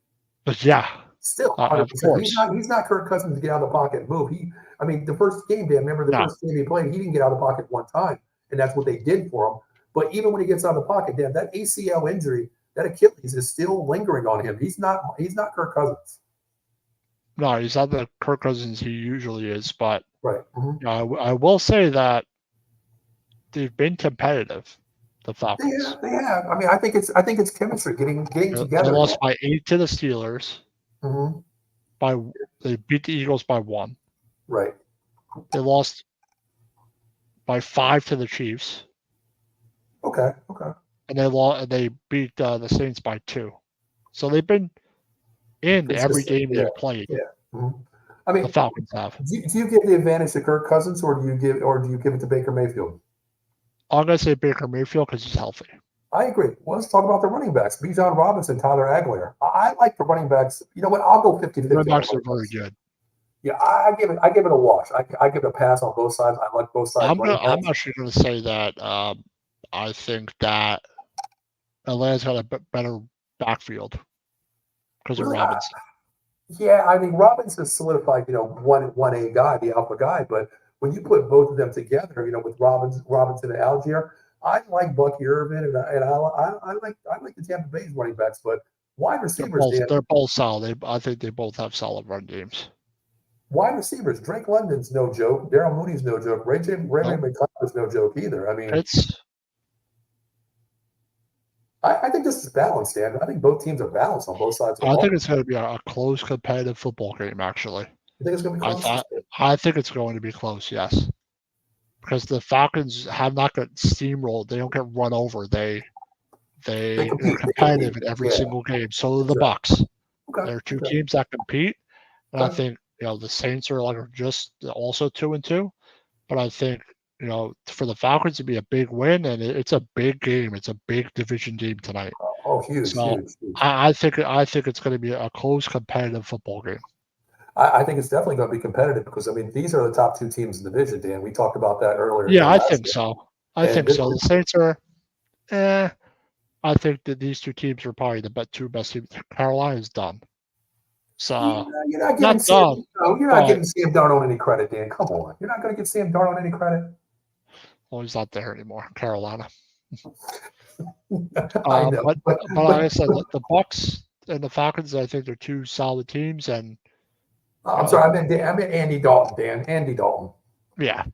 But yeah. Still, 100%. He's not Kirk Cousins to get out of the pocket and move. The first game, Dan, remember first game he played, he didn't get out of the pocket one time, and that's what they did for him. But even when he gets out of the pocket, Dan, that ACL injury, that Achilles is still lingering on him. He's not Kirk Cousins. No, he's not the Kirk Cousins he usually is, but right. I will say that they've been competitive. The Falcons. They have. I mean, I think it's chemistry getting together. They lost by 8 to the Steelers. Mm-hmm. They beat the Eagles by 1. Right. They lost by 5 to the Chiefs. Okay. And they beat the Saints by 2. So they've been in every game they've played. Yeah. Mm-hmm. I mean, the Falcons have. Do you give the advantage to Kirk Cousins, or do you give it to Baker Mayfield? I'm going to say Baker Mayfield because he's healthy. I agree. Well, let's talk about the running backs. Bijan Robinson, Tyler Aguilar. I like the running backs. You know what? I'll go 50-50. Running backs are very good. Yeah, I give it a wash. I give it a pass on both sides. I like both sides. I'm actually going to say that I think that Atlanta's got a better backfield because of Robinson. Yeah, I mean, Robinson's solidified, 1A guy, the alpha guy. But when you put both of them together, with Robinson and Algier, I like Bucky Irvin and I like the Tampa Bay's running backs. But wide receivers, they're both solid. I think they both have solid run games. Wide receivers, Drake London's no joke. Daryl Mooney's no joke. Ray McClellan's no joke either. I mean, I think this is balanced, Dan. I think both teams are balanced on both sides of the ball. I think it's going to be a close, competitive football game, actually. You think it's going to be close? I think it's going to be close, yes. Because the Falcons have not got steamrolled. They don't get run over. They're competitive in every single game. So are the Bucks. Okay. There are two teams that compete. And I think, the Saints are just also 2-2. But I think, for the Falcons to be a big win, and it's a big game. It's a big division game tonight. Oh, huge, so huge. I think it's going to be a close, competitive football game. I think it's definitely going to be competitive because, these are the top two teams in the division, Dan. We talked about that earlier. Yeah, I think so. I And think this so. The Saints are, I think that these two teams are probably the two best teams. Carolina's done. So you're not giving not done, you're not but giving Sam Darnold any credit, Dan. Come on, you're not going to give Sam Darnold any credit. well, he's not there anymore. Carolina. I know, But like I said, the Bucks and the Falcons, I think they're two solid teams, and I'm sorry, I meant Andy Dalton, Dan. Andy Dalton. yeah,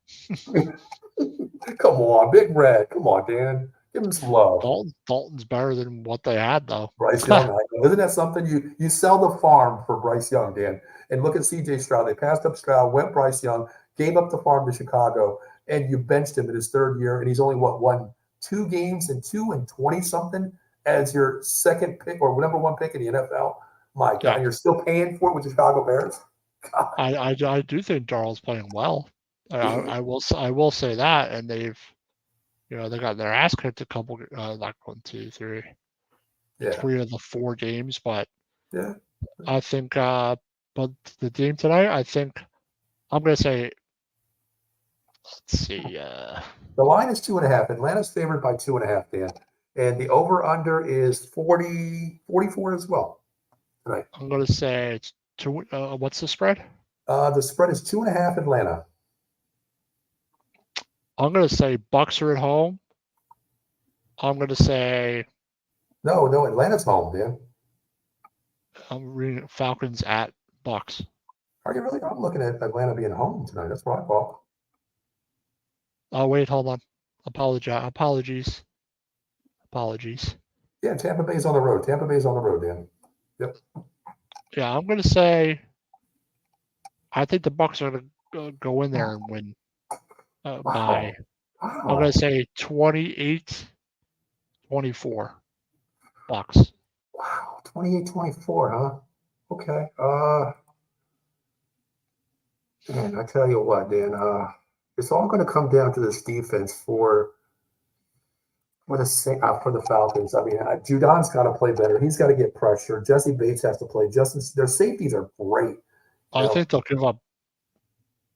Come on, Big Red. Come on, Dan. Give him some love. Dalton's better than what they had though. Bryce Young, isn't that something? You sell the farm for Bryce Young, Dan. And look at C.J. Stroud. They passed up Stroud, went Bryce Young, gave up the farm to Chicago, and you benched him in his third year, and he's only won 2 games and 20 something as your second pick or number 1 pick in the NFL. My God, and you're still paying for it with the Chicago Bears. God. I do think Darnold's playing well. I will say that, and they've they got their ass kicked a couple, like 1, 2, 3, 3 of the 4 games, but I think, but the game tonight, I think I'm gonna say, let's see, the line is 2.5. Atlanta's favored by 2.5, Dan, and the over under is 44 as well. Right. I'm gonna say it's 2. What's the spread? The spread is 2.5 Atlanta. I'm gonna say Bucks are at home. I'm gonna say no. Atlanta's home, Dan. I'm reading Falcons at Bucks. Are you really? I'm looking at Atlanta being home tonight. That's what I thought. Oh wait, hold on. Apologies. Yeah, Tampa Bay's on the road. Dan. Yep. Yeah, I'm gonna say I think the Bucks are gonna go in there and win by. I'm gonna say 28-24 Bucks. Wow, 28-24, huh? Okay. Man, I tell you what, Dan. It's all going to come down to this defense for the Falcons. I mean, Judon's got to play better. He's got to get pressure. Jesse Bates has to play. Their safeties are great. I think they'll give up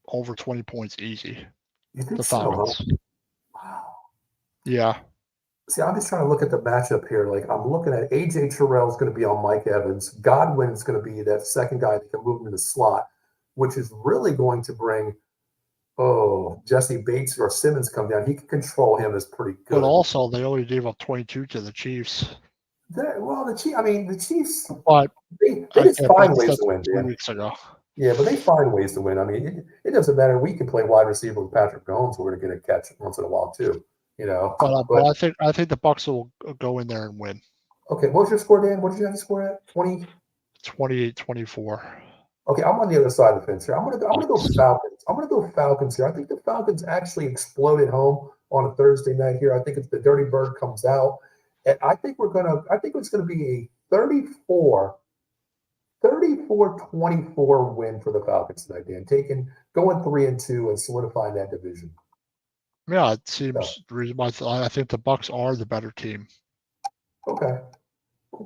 over 20 points easy. You think the Falcons? So, huh? Wow. Yeah. See, I'm just trying to look at the matchup here. Like, I'm looking at A.J. Terrell is going to be on Mike Evans. Godwin's going to be that second guy that can move him in the slot, which is really going to bring, Jesse Bates or Simmons come down. He can control him is pretty good. But also, they only gave up 22 to the Chiefs. The Chiefs, but they just find ways to win. 3 weeks ago. Yeah, but they find ways to win. I mean, it doesn't matter. We can play wide receiver with Patrick Mahomes. We're going to get a catch once in a while too. But I think the Bucks will go in there and win. Okay, what was your score, Dan? What did you have to score at? 28-24. Okay, I'm on the other side of the fence here. I'm gonna go Falcons. I'm gonna go Falcons here. I think the Falcons actually explode at home on a Thursday night here. I think it's the Dirty Bird comes out, and I think it's gonna be a 34-24 win for the Falcons tonight, Dan. Going 3-2 and solidifying that division. Yeah, it seems the reason why I think the Bucks are the better team. Okay.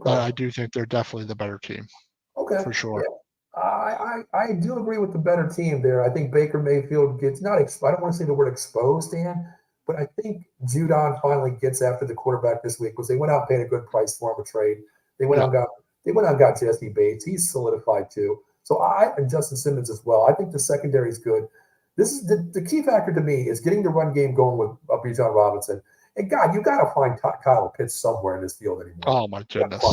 I do think they're definitely the better team. Okay. For sure. Yeah. I do agree with the better team there. I think Baker Mayfield gets I don't want to say the word exposed, Dan, but I think Judon finally gets after the quarterback this week because they went out and paid a good price for him a trade. They went out and got Jesse Bates. He's solidified too. So and Justin Simmons as well. I think the secondary is good. This is the key factor to me is getting the run game going with Bijan Robinson. And God, you got to find Kyle Pitts somewhere in this field anymore. Oh my goodness!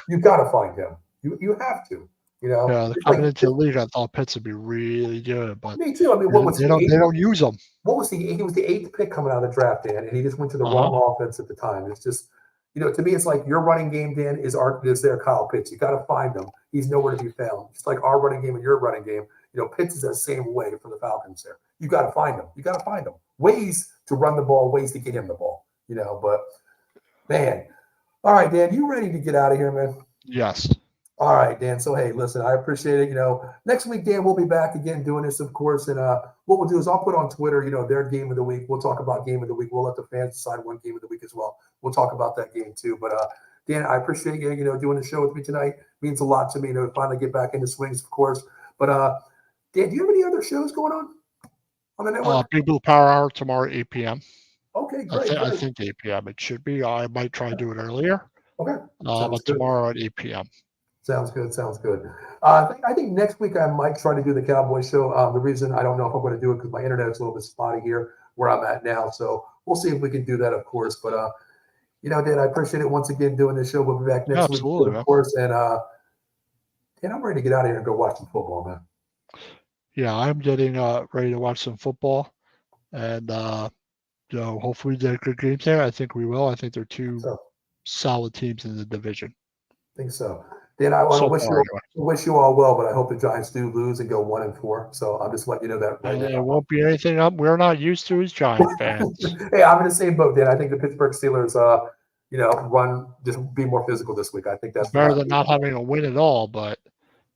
You got to find him. You have to. Coming into the league, I thought Pitts would be really good, but me too. I mean, they don't use him. What was he was the 8th pick coming out of the draft, Dan, and he just went to the wrong offense at the time. It's just, to me, it's like your running game, Dan, is there Kyle Pitts. You got to find him. He's nowhere to be found. Just like our running game and your running game. Pitts is that same way for the Falcons there. You got to find him. Ways to run the ball, ways to get him the ball. But man, all right, Dan, you ready to get out of here, man? Yes. All right, Dan. So, hey, listen, I appreciate it. Next week, Dan, we'll be back again doing this, of course. And what we'll do is I'll put on Twitter, their game of the week. We'll talk about game of the week. We'll let the fans decide one game of the week as well. We'll talk about that game too. But Dan, I appreciate you, doing the show with me tonight. It means a lot to me to finally get back into swings, of course. But Dan, do you have any other shows going on the network? Big Blue Power Hour tomorrow at 8 p.m. Okay, I great, think I great. think 8 p.m. it should be. I might try to do it earlier, Okay, sounds but good. tomorrow at 8 p.m. Sounds good. Sounds good. I think next week I might try to do the Cowboy show. The reason I don't know if I'm going to do it because my internet is a little bit spotty here where I'm at now. So we'll see if we can do that, of course. But Dan, I appreciate it once again doing this show. We'll be back next week, Absolutely, of man. course. And Dan, I'm ready to get out of here and go watch some football, man. Yeah, I'm getting ready to watch some football, and hopefully they're good games there. I think we will. I think they're two So solid teams in the division. I think so. Dan, I want to So far, anyway. wish you all well, but I hope the Giants do lose and go 1-4. So I'm just letting you know that right And it now. won't be anything we're not used to as Giant fans. Hey, I'm in the same boat, Dan. I think the Pittsburgh Steelers, be more physical this week. I think that's Better than not having a win at all, but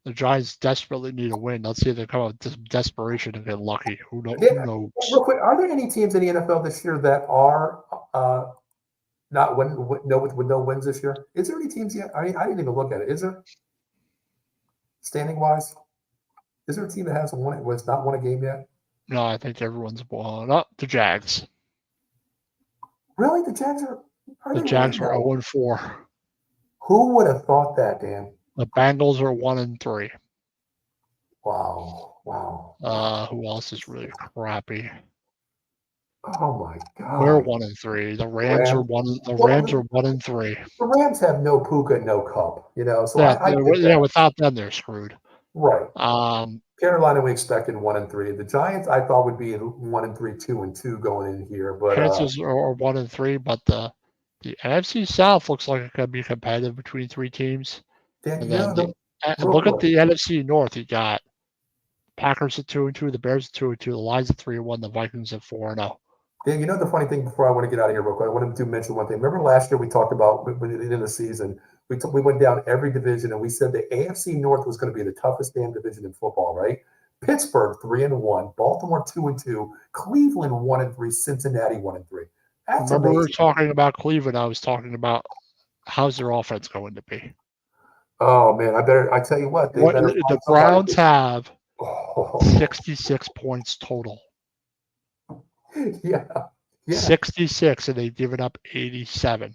the Giants desperately need a win. Let's see if they come out with desperation and get lucky. Who knows? Real quick, are there any teams in the NFL this year that are not with no wins this year? Is there any teams yet? I didn't even look at it. Is there? Standing wise, is there a team that hasn't won it? Was not won a game yet? No, I think everyone's won. Up the Jags. Really, the Jags are. The Jags are 0-4. Who would have thought that, Dan? The Bengals are 1-3. Wow. Who else is really crappy? Oh my God. We're 1-3. The Rams are 1. The Rams are 1-3. The Rams have no Puka, no Cup. So without them they're screwed. Right. Carolina we expected 1-3. The Giants I thought would be 1-3, 2-2 going in here, but Kansas are 1-3. But the NFC South looks like it could be competitive between three teams. Dan, And then look at the NFC North. You got Packers at 2-2, the Bears at 2-2, the Lions at 3-1, the Vikings at 4-0. Dan, the funny thing before I want to get out of here real quick, I wanted to mention one thing. Remember last year we talked about in the season, we went down every division and we said the AFC North was going to be the toughest damn division in football, right? Pittsburgh 3-1, Baltimore 2-2, Cleveland 1-3, Cincinnati 1-3. That's Remember amazing. We were talking about Cleveland. I was talking about how's their offense going to be. Oh man, I tell you what, the Browns have 66 points total. Yeah. 66, and they've given up 87.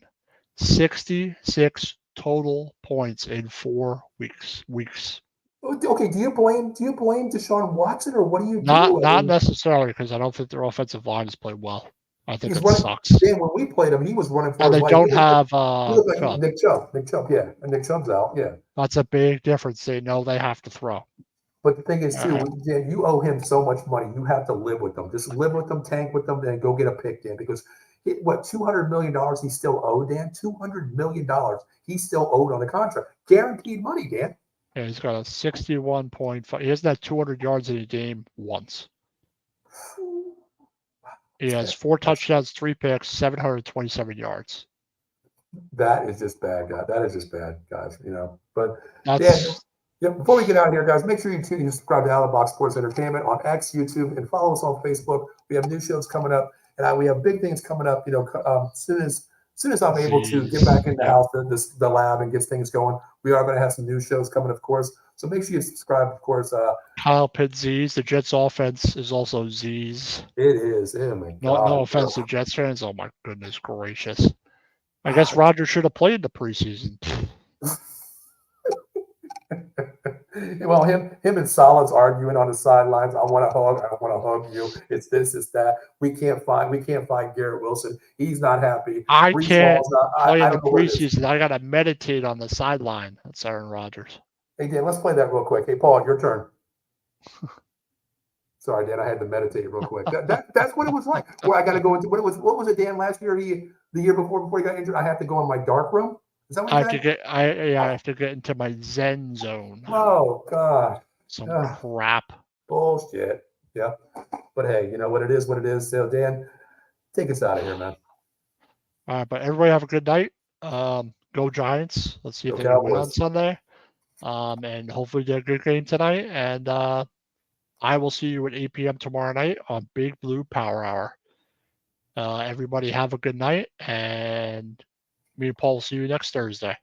66 total points in 4 weeks. Okay, do you blame Deshaun Watson, or what do you do? Not necessarily, because I don't think their offensive line has played well. I think it sucks. Dan, when we played him, he was running for and his they life. don't have Chubb. Nick Chubb, yeah. And Nick Chubb's out, yeah. That's a big difference. They know they have to throw. But the thing is, too, Dan, you owe him so much money. You have to live with them. Just live with them, tank with them, and go get a pick, Dan. Because $200 million he still owed, Dan? $200 million he still owed on the contract. Guaranteed money, Dan. Yeah, he's got a 61.5. He hasn't had 200 yards in a game once. He has 4 touchdowns, 3 picks, 727 yards. That is just bad, guys. That is just bad, guys. But that's. Dan, before we get out of here, guys, make sure you subscribe to Outbox Sports Entertainment on X, YouTube, and follow us on Facebook. We have new shows coming up, and we have big things coming up. As soon as I'm able to get back in the house, the lab, and get things going, we are going to have some new shows coming, of course. So make sure you subscribe, of course. Kyle Pitts Z's. The Jets offense is also Z's. It is. Oh my God. No offense to Jets fans. Oh my goodness gracious. I guess Rodgers should have played the preseason. Well, him and Salas arguing on the sidelines. I want to hug you. It's this, it's that. We can't find Garrett Wilson. He's not happy. I can't play in the preseason. I gotta meditate on the sideline. That's Aaron Rodgers. Hey Dan, let's play that real quick. Hey Paul, your turn. Sorry, Dan, I had to meditate real quick. That's what it was like. Where I got to go into what was it, Dan? Last year, the year before he got injured, I have to go in my dark room. Is that what I have to get into my Zen zone. Oh God, some crap. Bullshit. Yeah, but hey, you know what it is. So Dan, take us out of here, man. All right, but everybody have a good night. Go Giants. Let's see if they can win on Sunday. And hopefully they're a good game tonight. And I will see you at 8 p.m. tomorrow night on Big Blue Power Hour. Everybody have a good night, and me and Paul will see you next Thursday.